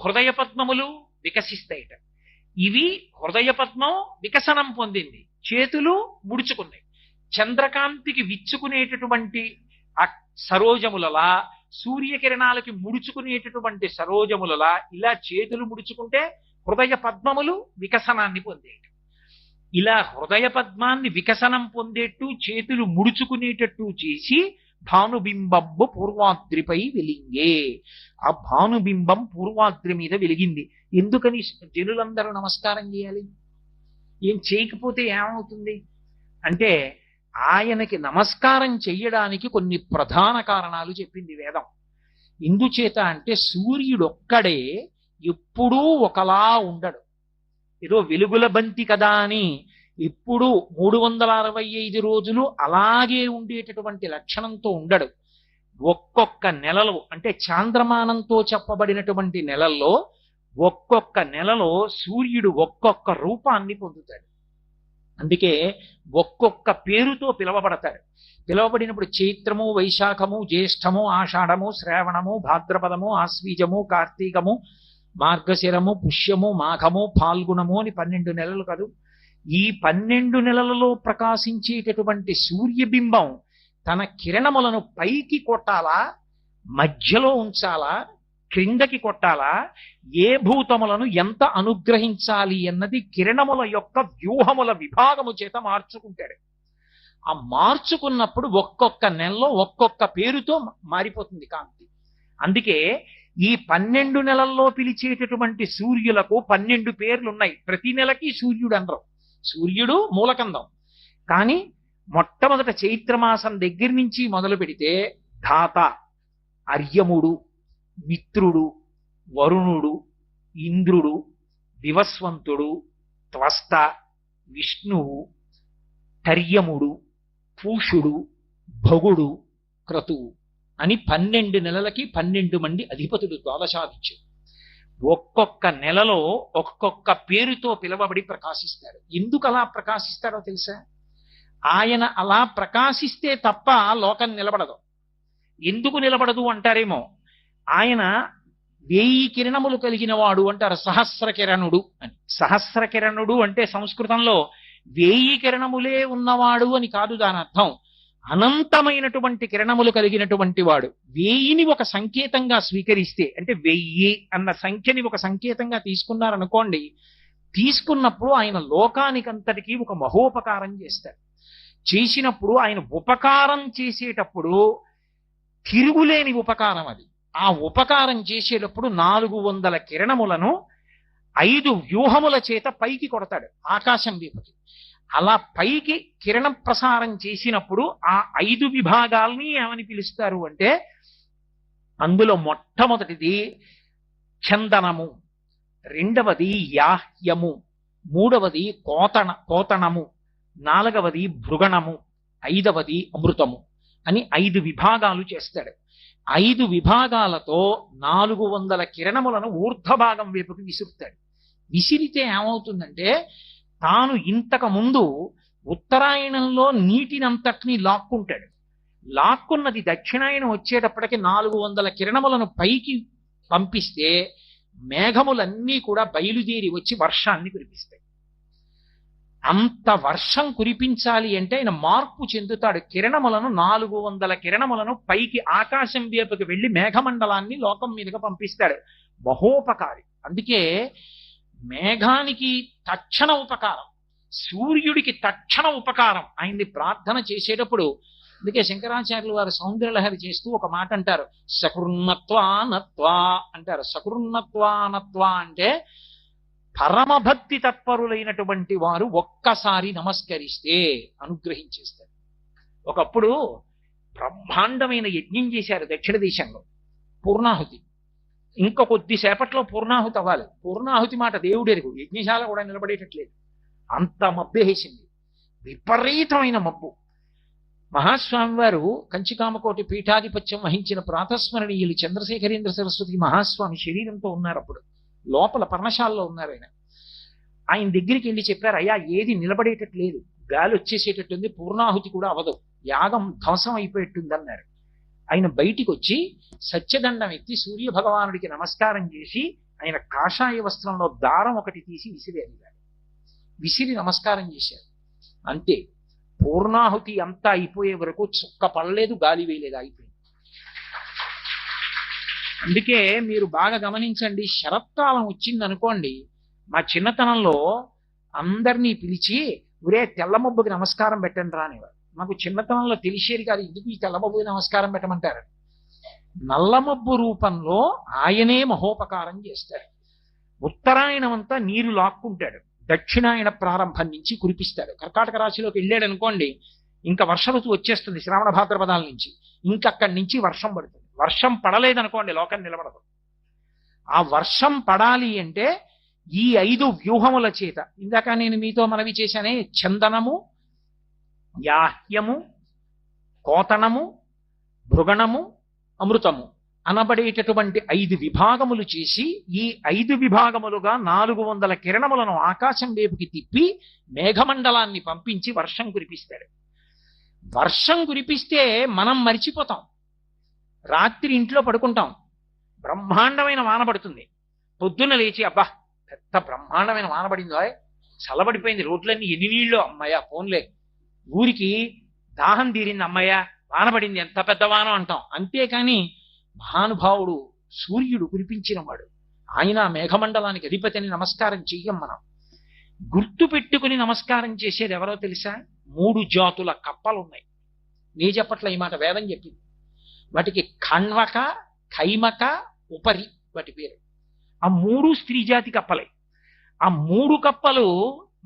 హృదయ పద్మములు వికసిస్తాయిట. ఇవి హృదయ పద్మం వికసనం పొందింది, చేతులు ముడుచుకున్నాయి. చంద్రకాంతికి విచ్చుకునేటటువంటి ఆ సరోజములలా, సూర్యకిరణాలకి ముడుచుకునేటటువంటి సరోజములలా ఇలా చేతులు ముడుచుకుంటే హృదయ పద్మములు వికసనాన్ని పొందేట. ఇలా హృదయ పద్మాన్ని వికసనం పొందేట్టు చేతులు ముడుచుకునేటట్టు చేసి భానుబింబంబు పూర్వాద్రిపై వెలింగే. ఆ భానుబింబం పూర్వాద్రి మీద వెలిగింది. ఎందుకని జనులందరూ నమస్కారం చేయాలి? ఏం చేయకపోతే ఏమవుతుంది అంటే, ఆయనకి నమస్కారం చెయ్యడానికి కొన్ని ప్రధాన కారణాలు చెప్పింది వేదం. ఎందుచేత అంటే సూర్యుడొక్కడే ఎప్పుడూ ఒకలా ఉండడు. ఏదో వెలుగుల బంతి కదా అని ఎప్పుడూ 365 రోజులు అలాగే ఉండేటటువంటి లక్షణంతో ఉండడు. ఒక్కొక్క నెలలో, అంటే చాంద్రమానంతో చెప్పబడినటువంటి నెలల్లో ఒక్కొక్క నెలలో సూర్యుడు ఒక్కొక్క రూపాన్ని పొందుతాడు. అందుకే ఒక్కొక్క పేరుతో పిలవబడతాడు. పిలవబడినప్పుడు చైత్రము, వైశాఖము, జ్యేష్ఠము, ఆషాఢము, శ్రావణము, భాద్రపదము, ఆశ్వీజము, కార్తీకము, మార్గశిరము, పుష్యము, మాఘము, ఫాల్గుణము అని 12 నెలలు కాదు. ఈ 12 నెలలలో ప్రకాశించేటటువంటి సూర్యబింబం తన కిరణములను పైకి కొట్టాలా, మధ్యలో ఉంచాలా, క్రిందకి కొట్టాలా, ఏ భూతములను ఎంత అనుగ్రహించాలి అన్నది కిరణముల యొక్క వ్యూహముల విభాగము చేత మార్చుకుంటాడు. ఆ మార్చుకున్నప్పుడు ఒక్కొక్క నెలలో ఒక్కొక్క పేరుతో మారిపోతుంది కాంతి. అందుకే ఈ 12 నెలల్లో పిలిచేటటువంటి సూర్యులకు 12 పేర్లున్నాయి. ప్రతి నెలకి సూర్యుడు అనరు. సూర్యుడు మూలకందం. కానీ మొట్టమొదట చైత్రమాసం దగ్గర నుంచి మొదలు పెడితే ధాత, అర్యముడు, మిత్రుడు, వరుణుడు, ఇంద్రుడు, వివస్వంతుడు, త్వస్త, విష్ణువు, కర్యముడు, పూషుడు, భగుడు, క్రతువు అని 12 నెలలకి 12 మంది అధిపతులు, ద్వాదశాదిత్యులు. ఒక్కొక్క నెలలో ఒక్కొక్క పేరుతో పిలవబడి ప్రకాశిస్తాడు. ఎందుకు అలా ప్రకాశిస్తాడో తెలుసా? ఆయన అలా ప్రకాశిస్తే తప్ప లోకం నిలబడదు. ఎందుకు నిలబడదు అంటారేమో, ఆయన 1000 కిరణములు కలిగిన వాడు అంటారు, సహస్ర కిరణుడు అని. సహస్ర కిరణుడు అంటే సంస్కృతంలో 1000 కిరణములే ఉన్నవాడు అని కాదు దాని అర్థం. అనంతమైనటువంటి కిరణములు కలిగినటువంటి వాడు. 1000ని ఒక సంకేతంగా స్వీకరిస్తే, అంటే 1000 అన్న సంఖ్యని ఒక సంకేతంగా తీసుకున్నారనుకోండి, తీసుకున్నప్పుడు ఆయన లోకానికంతటికీ ఒక మహోపకారం చేస్తారు. చేసినప్పుడు ఆయన ఉపకారం చేసేటప్పుడు తిరుగులేని ఉపకారం అది. ఆ ఉపకారం చేసేటప్పుడు 400 కిరణములను 5 వ్యూహముల చేత పైకి కొడతాడు, ఆకాశం వైపుకి. అలా పైకి కిరణ ప్రసారం చేసినప్పుడు ఆ 5 విభాగాల్ని ఏమని పిలుస్తారు అంటే, అందులో మొట్టమొదటిది చందనము, రెండవది యాహ్యము, మూడవది కోతణము, నాలుగవది భృగణము, 5వది అమృతము అని 5 విభాగాలు చేస్తాడు. 5 విభాగాలతో 400 కిరణములను ఊర్ధ్వభాగం వైపుకి విసురుతాడు. విసిరితే ఏమవుతుందంటే, తాను ఇంతకు ముందు ఉత్తరాయణంలో నీటినంతటినీ లాక్కుంటాడు. లాక్కున్నది దక్షిణాయనం వచ్చేటప్పటికి 400 కిరణములను పైకి పంపిస్తే మేఘములన్నీ కూడా బయలుదేరి వచ్చి వర్షాన్ని కురిపిస్తాయి. అంత వర్షం కురిపించాలి అంటే ఆయన మార్పు చెందుతాడు. కిరణములను 400 కిరణములను పైకి ఆకాశం వైపుకి వెళ్ళి మేఘమండలాన్ని లోకం మీదుగా పంపిస్తాడు. మహోపకారి. అందుకే మేఘానికి తక్షణ ఉపకారం, సూర్యుడికి తక్షణ ఉపకారం. ఆయన్ని ప్రార్థన చేసేటప్పుడు అందుకే శంకరాచార్యులు వారు సౌందర్యలహరి చేస్తూ ఒక మాట అంటారు, సకృన్నత్వానత్వా అంటారు. సకృన్నత్వానత్వా అంటే పరమభక్తి తత్పరులైనటువంటి వారు ఒక్కసారి నమస్కరిస్తే అనుగ్రహించేస్తారు. ఒకప్పుడు బ్రహ్మాండమైన యజ్ఞం చేశారు దక్షిణ దేశంలో, పూర్ణాహుతి. ఇంకా కొద్దిసేపట్లో పూర్ణాహుతి అవ్వాలి. పూర్ణాహుతి మాట దేవుడెరుగు, యజ్ఞశాల కూడా నిలబడేటట్లేదు, అంత మబ్బేసింది, విపరీతమైన మబ్బు. మహాస్వామి వారు కంచికామకోటి పీఠాధిపత్యం వహించిన ప్రాతస్మరణీయులు చంద్రశేఖరేంద్ర సరస్వతి మహాస్వామి శరీరంతో ఉన్నారు. అప్పుడు లోపల పర్ణశాలలో ఉన్నారు. ఆయన దగ్గరికి వెళ్ళి చెప్పారు, అయ్యా ఏది నిలబడేటట్లేదు, గాలి వచ్చేసేటట్టుంది, పూర్ణాహుతి కూడా అవదు, యాగం ధ్వంసం అయిపోయేట్టుంది అన్నారు. ఆయన బయటికి వచ్చి సత్యదండం ఎత్తి సూర్య భగవానుడికి నమస్కారం చేసి ఆయన కాషాయ వస్త్రంలో దారం ఒకటి తీసి విసిరి నమస్కారం చేశారు. అంతే, పూర్ణాహుతి అంతా అయిపోయే వరకు చుక్క పడలేదు, గాలి వేయలేదు, అయిపోయింది. అందుకే మీరు బాగా గమనించండి, శరత్కాలం వచ్చిందనుకోండి, మా చిన్నతనంలో అందరినీ పిలిచి ఒరే తెల్లమబ్బుకి నమస్కారం పెట్టండి రానివారు. మాకు చిన్నతనంలో తెలిసేది కాదు, ఎందుకు ఈ తెల్లమబ్బుకి నమస్కారం పెట్టమంటారు. నల్లమబ్బు రూపంలో ఆయనే మహోపకారం చేస్తాడు. ఉత్తరాయణం అంతా నీరు లాక్కుంటాడు, దక్షిణాయన ప్రారంభం నుంచి కురిపిస్తాడు. కర్కాటక రాశిలోకి వెళ్ళాడు అనుకోండి, ఇంకా వర్ష ఋతువు వచ్చేస్తుంది శ్రావణ భాద్రపదాల నుంచి, ఇంకక్కడి నుంచి వర్షం పడుతుంది. వర్షం పడలేదనుకోండి లోకం నిలబడదు. ఆ వర్షం పడాలి అంటే ఈ 5 వ్యూహముల చేత, ఇందాక నేను మీతో మనవి చేశానే, చందనము, యాహ్యము, కోతణము, భృగణము, అమృతము అనబడేటటువంటి 5 విభాగములు చేసి, ఈ 5 విభాగములుగా 400 కిరణములను ఆకాశం వైపుకి తిప్పి మేఘమండలాన్ని పంపించి వర్షం కురిపిస్తాడు. వర్షం కురిపిస్తే మనం మరిచిపోతాం, రాత్రి ఇంట్లో పడుకుంటాం, బ్రహ్మాండమైన వాన పడుతుంది, పొద్దున్న లేచి అబ్బా పెద్ద బ్రహ్మాండమైన వాన పడిందో, చల్లబడిపోయింది రోడ్లన్నీ, ఎన్ని నీళ్ళు అమ్మయ్య, ఫోన్లే, ఊరికి దాహం తీరింది అమ్మయ్య, వాన పడింది, ఎంత పెద్ద వాన అంటాం. అంతేకాని మహానుభావుడు సూర్యుడు కురిపించిన వాడు, ఆయన మేఘమండలానికి అధిపతిని నమస్కారం చెయ్యం. మనం గుర్తు పెట్టుకుని నమస్కారం చేసేది ఎవరో తెలుసా? 3 జాతుల కప్పలున్నాయి. నీ చెప్పట్ల ఈ మాట వేదం చెప్పింది. వాటికి ఖణ్వక, ఖైమక, ఉపరి వాటి పేరు. ఆ 3 స్త్రీ జాతి కప్పలే. ఆ 3 కప్పలు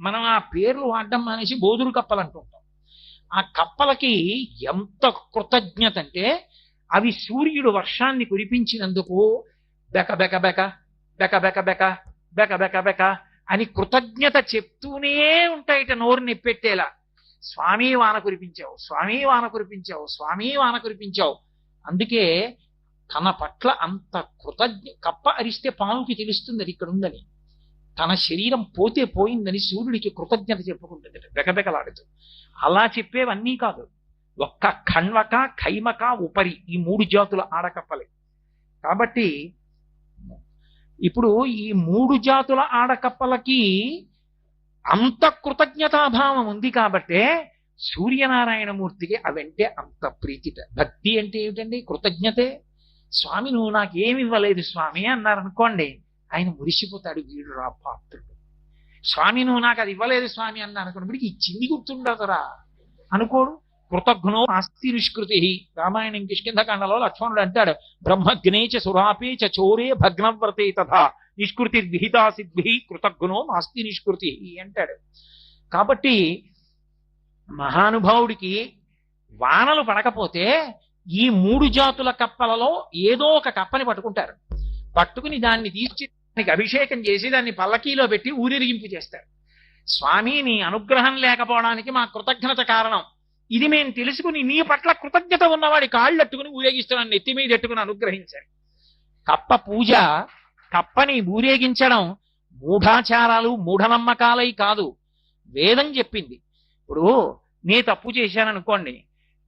మనం ఆ పేర్లు వాడడం మానేసి బోధురు కప్పలు అంటుంటాం. ఆ కప్పలకి ఎంత కృతజ్ఞత అంటే, అవి సూర్యుడు వర్షాన్ని కురిపించినందుకు బెక బెక బెక బెక బెక బెక బెక బెక బెక అని కృతజ్ఞత చెప్తూనే ఉంటాయిట, నోరు నెప్పెట్టేలా. స్వామి వాన కురిపించావు, స్వామి వాన కురిపించావు, స్వామి వాన కురిపించావు. అందుకే తన పట్ల అంత కప్ప అరిస్తే పాముకి తెలుస్తుంది అది ఇక్కడ ఉందని, తన శరీరం పోతే పోయిందని సూర్యుడికి కృతజ్ఞత చెప్పుకుంటుంది బెకబెకలాడుతూ. అలా చెప్పేవన్నీ కాదు, ఒక్క ఖణ్వక, ఖైమక, ఉపరి, ఈ 3 జాతుల ఆడకప్పలే. కాబట్టి ఇప్పుడు ఈ 3 జాతుల ఆడకప్పలకి అంత కృతజ్ఞతాభావం ఉంది కాబట్టే సూర్యనారాయణమూర్తికి అవంటే అంత ప్రీతిట. భక్తి అంటే ఏమిటండి? కృతజ్ఞతే. స్వామి నువ్వు నాకేమి ఇవ్వలేదు స్వామి అన్నారనుకోండి, ఆయన మురిసిపోతాడు, వీడు రా పాత్రుడు. స్వామి నువ్వు నాకు అది ఇవ్వలేదు స్వామి అన్నారు అనుకోండి, వీడికి ఇచ్చింది గుర్తుండదురా అనుకోడు. కృతజ్ఞో నాస్తి నిష్కృతి. రామాయణం కిష్కింధకాండలో లక్ష్మణుడు అంటాడు, బ్రహ్మజ్ఞేచ సురాపేచ చోరే భగ్నవ్రతే తథా నిష్కృతి విహితా సిద్భి కృతజ్ఞో నాస్తి నిష్కృతి అంటాడు. కాబట్టి మహానుభావుడికి వానలు పడకపోతే ఈ 3 జాతుల కప్పలలో ఏదో ఒక కప్పని పట్టుకుంటారు. పట్టుకుని దాన్ని తీర్చి దానికి అభిషేకం చేసి దాన్ని పల్లకీలో పెట్టి ఊరేగింపు చేస్తారు. స్వామి నీ అనుగ్రహం లేకపోవడానికి మా కృతజ్ఞత కారణం, ఇది మేము తెలుసుకుని నీ పట్ల కృతజ్ఞత ఉన్నవాడి కాళ్ళట్టుకుని ఊరేగిస్తున్నాను, నెత్తి మీద ఎట్టుకుని అనుగ్రహించారు. కప్ప పూజ, కప్పని ఊరేగించడం మూఢాచారాలు మూఢనమ్మకాలై కాదు, వేదం చెప్పింది. ఇప్పుడు నే తప్పు చేశాననుకోండి,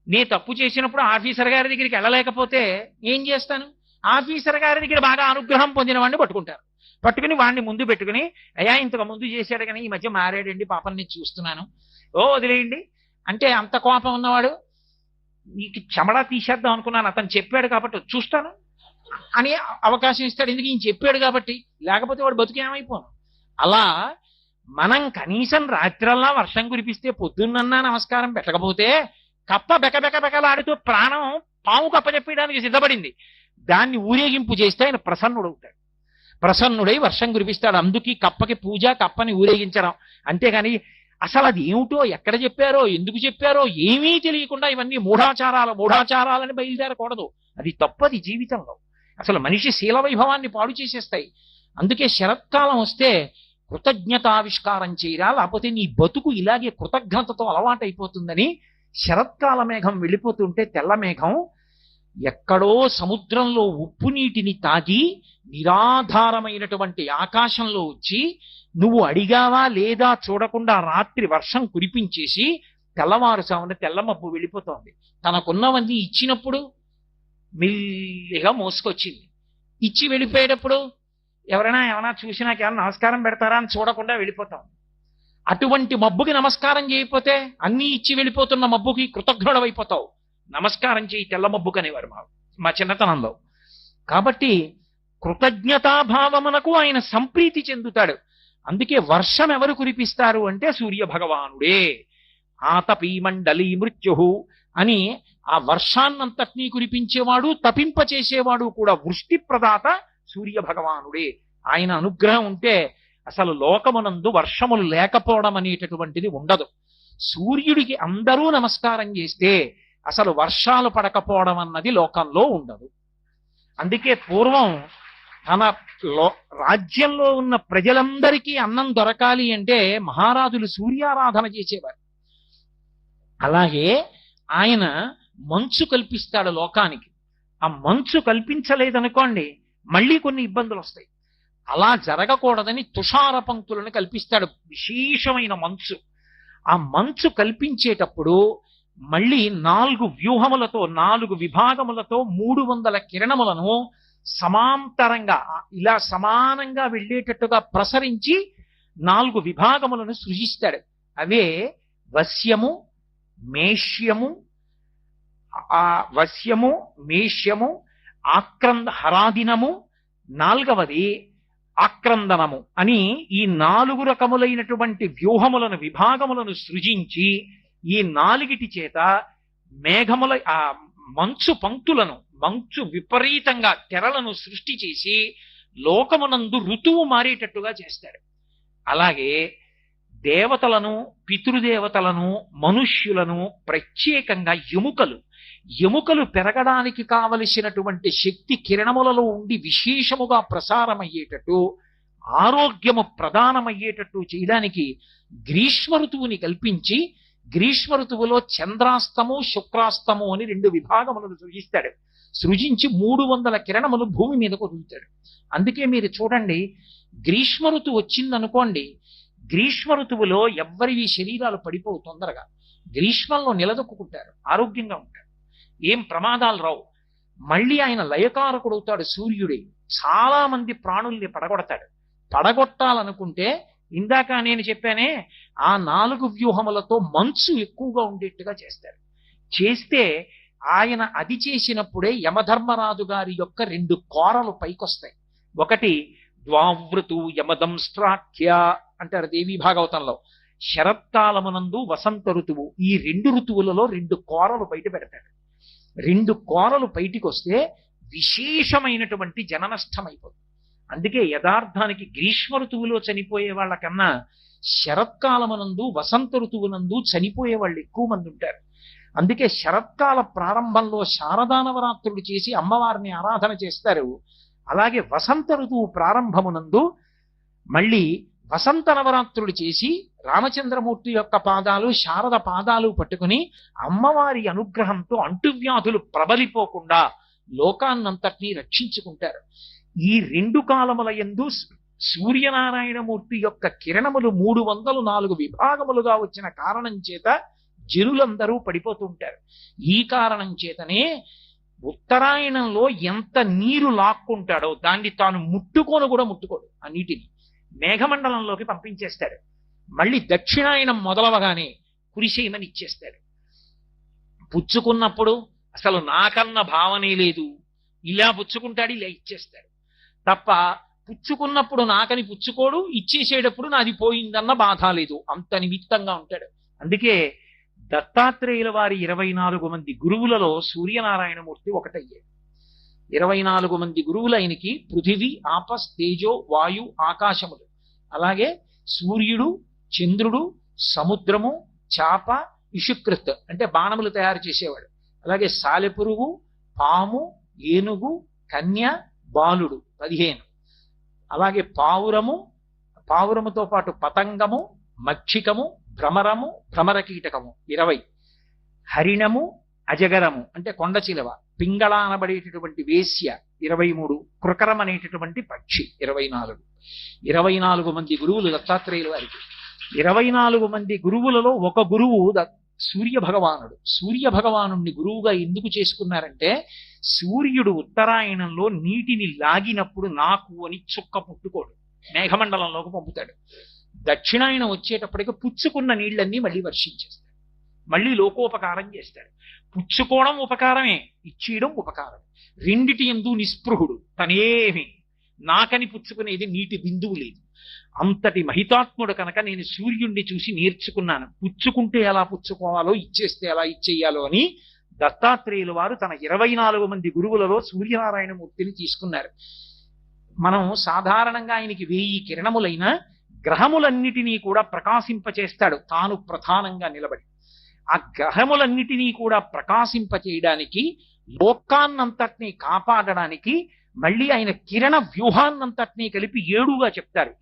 నే తప్పు చేసినప్పుడు ఆఫీసర్ గారి దగ్గరికి వెళ్ళలేకపోతే ఏం చేస్తాను? ఆఫీసర్ గారి దగ్గర బాగా అనుగ్రహం పొందిన వాడిని పట్టుకుంటారు. పట్టుకుని వాడిని ముందు పెట్టుకుని, అయ్యా ఇంతకు ముందు చేశాడు కానీ ఈ మధ్య మారాడండి పాపం నేను చూస్తున్నాను, ఓ వదిలేయండి అంటే అంత కోపం ఉన్నవాడు నీకు చెమడా తీసేద్దాం అనుకున్నాను, అతను చెప్పాడు కాబట్టి చూస్తాను అని అవకాశం ఇస్తాడు. ఎందుకు? ఈయన చెప్పాడు కాబట్టి, లేకపోతే వాడు బతుకేమైపోను. అలా మనం కనీసం రాత్రల్లా వర్షం కురిపిస్తే పొద్దున్నన్నా నమస్కారం పెట్టకపోతే కప్ప బెకబెకబెకలాడుతూ ప్రాణం పాము కప్ప చెప్పడానికి సిద్ధపడింది, దాన్ని ఊరేగింపు చేస్తే ఆయన ప్రసన్నుడవుతాడు. ప్రసన్నుడై వర్షం కురిపిస్తాడు. అందుకే కప్పకి పూజ, కప్పని ఊరేగించడం. అంతేగాని అసలు అది ఏమిటో, ఎక్కడ చెప్పారో, ఎందుకు చెప్పారో ఏమీ తెలియకుండా ఇవన్నీ మూఢాచారాలని బయలుదేరకూడదు. అది తప్పది జీవితంలో. అసలు మనిషి శీల వైభవాన్ని పాడు చేసేస్తాయి. అందుకే శరత్కాలం వస్తే కృతజ్ఞతావిష్కారం చేయరా, లేకపోతే నీ బతుకు ఇలాగే కృతజ్ఞతతో అలవాటైపోతుందని శరత్కాల మేఘం వెళ్ళిపోతుంటే తెల్ల మేఘం ఎక్కడో సముద్రంలో ఉప్పు నీటిని తాగి నిరాధారమైనటువంటి ఆకాశంలో వచ్చి నువ్వు అడిగావా లేదా చూడకుండా రాత్రి వర్షం కురిపించేసి తెల్లవారుసామున తెల్లమబ్బు వెళ్ళిపోతోంది. తనకున్నవన్నీ ఇచ్చినప్పుడు మెల్లిగా మోసుకొచ్చింది. ఇచ్చి వెళ్ళిపోయేటప్పుడు ఎవరైనా చూసినాక ఏమైనా నమస్కారం పెడతారా అని చూడకుండా వెళ్ళిపోతాం. అటువంటి మబ్బుకి నమస్కారం చేయకపోతే అన్నీ ఇచ్చి వెళ్ళిపోతున్న మబ్బుకి కృతజ్ఞుడవైపోతావు. నమస్కారం చేయి తెల్ల మబ్బుకు అనేవారు మా చిన్నతనంలో. కాబట్టి కృతజ్ఞతాభావమునకు ఆయన సంప్రీతి చెందుతాడు. అందుకే వర్షం ఎవరు కురిపిస్తారు అంటే సూర్య భగవానుడే. ఆతపీ మండలీ మృత్యు అని ఆ వర్షాన్నంతటినీ కురిపించేవాడు, తపింపచేసేవాడు కూడా వృష్టి ప్రదాత సూర్య భగవానుడే. ఆయన అనుగ్రహం ఉంటే అసలు లోకమునందు వర్షములు లేకపోవడం అనేటటువంటిది ఉండదు. సూర్యుడికి అందరూ నమస్కారం చేస్తే అసలు వర్షాలు పడకపోవడం అన్నది లోకంలో ఉండదు. అందుకే పూర్వం తన రాజ్యంలో ఉన్న ప్రజలందరికీ అన్నం దొరకాలి అంటే మహారాజులు సూర్యారాధన చేసేవారు. అలాగే ఆయన మంచు కల్పిస్తాడు లోకానికి. ఆ మంచు కల్పించలేదనుకోండి మళ్ళీ కొన్ని ఇబ్బందులు వస్తాయి. అలా జరగకూడదని తుషార పంక్తులను కల్పిస్తాడు, విశేషమైన మంచు. ఆ మంచు కల్పించేటప్పుడు మళ్ళీ 4 వ్యూహములతో 4 విభాగములతో 300 కిరణములను సమాంతరంగా ఇలా సమానంగా వెళ్ళేటట్టుగా ప్రసరించి 4 విభాగములను సృజిస్తాడు. అవే వశ్యము, మేష్యము, హరాదినము, 4వది ఆక్రందనము అని ఈ 4 రకములైనటువంటి వ్యూహములను విభాగములను సృజించి ఈ 4టి చేత మేఘముల ఆ మంచు పంక్తులను, మంచు విపరీతంగా తెరలను సృష్టి చేసి లోకమునందు ఋతువు మారేటట్టుగా చేస్తాడు. అలాగే దేవతలను, పితృదేవతలను, మనుష్యులను ప్రత్యేకంగా ఎముకలు పెరగడానికి కావలసినటువంటి శక్తి కిరణములలో ఉండి విశేషముగా ప్రసారమయ్యేటట్టు, ఆరోగ్యము ప్రదానమయ్యేటట్టు చేయడానికి గ్రీష్మ ఋతువుని కల్పించి గ్రీష్మ ఋతువులో చంద్రాస్తము, శుక్రాస్తము అని 2 విభాగములను సృజిస్తాడు. సృజించి 300 కిరణములు భూమి మీదకు వదులుతాడు. అందుకే మీరు చూడండి, గ్రీష్మ ఋతువు వచ్చిందనుకోండి, గ్రీష్మ ఋతువులో ఎవ్వరివి శరీరాలు పడిపోవు తొందరగా. గ్రీష్మంలో నిలదొక్కుంటారు, ఆరోగ్యంగా ఉంటారు, ఏం ప్రమాదాలు రావు. మళ్ళీ ఆయన లయకారకుడవుతాడు సూర్యుడే. చాలా మంది ప్రాణుల్ని పడగొడతాడు. పడగొట్టాలనుకుంటే ఇందాక నేను చెప్పానే, ఆ 4 వ్యూహములతో మంచు ఎక్కువగా ఉండేట్టుగా చేస్తారు. చేస్తే ఆయన అది చేసినప్పుడే యమధర్మరాజు గారి యొక్క 2 కోరలు పైకొస్తాయి. ఒకటి ద్వావృతు యమదంస్ట్రాఖ్య అంటారు దేవీ భాగవతంలో. శరత్కాలమునందు వసంత ఋతువు, ఈ 2 ఋతువులలో 2 కోరలు బయట పెడతాడు. 2 కోరలు బయటికి వస్తే విశేషమైనటువంటి జననష్టం అయిపోతుంది. అందుకే యథార్థానికి గ్రీష్మ ఋతువులో చనిపోయే వాళ్ళకన్నా శరత్కాలమునందు వసంత ఋతువునందు చనిపోయే వాళ్ళు ఎక్కువ మంది ఉంటారు. అందుకే శరత్కాల ప్రారంభంలో శారదా నవరాత్రులు చేసి అమ్మవారిని ఆరాధన చేస్తారు. అలాగే వసంత ఋతువు ప్రారంభమునందు మళ్ళీ వసంత నవరాత్రులు చేసి రామచంద్రమూర్తి యొక్క పాదాలు శారద పాదాలు పట్టుకుని అమ్మవారి అనుగ్రహంతో అంటువ్యాధులు ప్రబలిపోకుండా లోకాన్నంతటినీ రక్షించుకుంటారు. ఈ 2 కాలముల యందు సూర్యనారాయణమూర్తి యొక్క కిరణములు 304 విభాగములుగా వచ్చిన కారణం చేత జనులందరూ పడిపోతూ ఉంటారు. ఈ కారణం చేతనే ఉత్తరాయణంలో ఎంత నీరు లాక్కుంటాడో దాన్ని తాను ముట్టుకోను కూడా ముట్టుకోడు. ఆ నీటిని మేఘమండలంలోకి పంపించేస్తాడు. మళ్ళీ దక్షిణాయనం మొదలవగానే కురిసేయమని ఇచ్చేస్తాడు. పుచ్చుకున్నప్పుడు అసలు నాకన్న భావనే లేదు, ఇలా పుచ్చుకుంటాడు, ఇలా ఇచ్చేస్తాడు తప్ప పుచ్చుకున్నప్పుడు నాకని పుచ్చుకోడు, ఇచ్చేసేటప్పుడు నాది పోయిందన్న బాధ లేదు. అంత నిమిత్తంగా ఉంటాడు. అందుకే దత్తాత్రేయుల వారి 24 మంది గురువులలో సూర్యనారాయణమూర్తి ఒకటయ్యాడు. 24 మంది గురువులు ఆయనకి పృథివీ, ఆపస్, తేజో, వాయు, ఆకాశములు, అలాగే సూర్యుడు, చంద్రుడు, సముద్రము, చాప, ఇషుకృత్ అంటే బాణములు తయారు చేసేవాడు, అలాగే సాలెపురుగు, పాము, ఏనుగు, కన్య, బాలుడు 15, అలాగే పావురముతో పాటు పతంగము, మక్షికము, భ్రమరము, భ్రమర కీటకము 20, హరిణము, అజగరము అంటే కొండ చిలవ, పింగళ అనబడేటటువంటి వేశ్య 23, కృకరం అనేటటువంటి పక్షి 24. 24 మంది గురువులు దత్తాత్రేయుల వారికి. 24 మంది గురువులలో ఒక గురువు సూర్య భగవానుడు. సూర్య భగవానుణ్ణి గురువుగా ఎందుకు చేసుకున్నారంటే, సూర్యుడు ఉత్తరాయణంలో నీటిని లాగినప్పుడు నాకు అని చుక్క పుట్టుకోడు, మేఘమండలంలోకి పంపుతాడు. దక్షిణాయనం వచ్చేటప్పటికి పుచ్చుకున్న నీళ్ళన్నీ మళ్ళీ వర్షించేస్తాడు, మళ్ళీ లోకోపకారం చేస్తాడు. పుచ్చుకోవడం ఉపకారమే, ఇచ్చేయడం ఉపకారం. రెండిటి యందు నిస్పృహుడు. తనేమి నాకని పుచ్చుకునేది నీటి బిందువు లేదు. అంతటి మహితాత్ముడు కనుక నేను సూర్యుణ్ణి చూసి నేర్చుకున్నాను. పుచ్చుకుంటే ఎలా పుచ్చుకోవాలో, ఇచ్చేస్తే ఎలా ఇచ్చేయాలో అని దత్తాత్రేయుల వారు తన 24 మంది గురువులలో సూర్యనారాయణమూర్తిని తీసుకున్నారు. మనం సాధారణంగా ఆయనకి 1000 కిరణములైన గ్రహములన్నిటినీ కూడా ప్రకాశింపచేస్తాడు తాను ప్రధానంగా నిలబడి. ఆ గ్రహములన్నిటినీ కూడా ప్రకాశింపచేయడానికి, లోకాన్నంతటినీ కాపాడడానికి మళ్ళీ ఆయన కిరణ వ్యూహాన్నంతటినీ కలిపి 7గా చెప్తారు.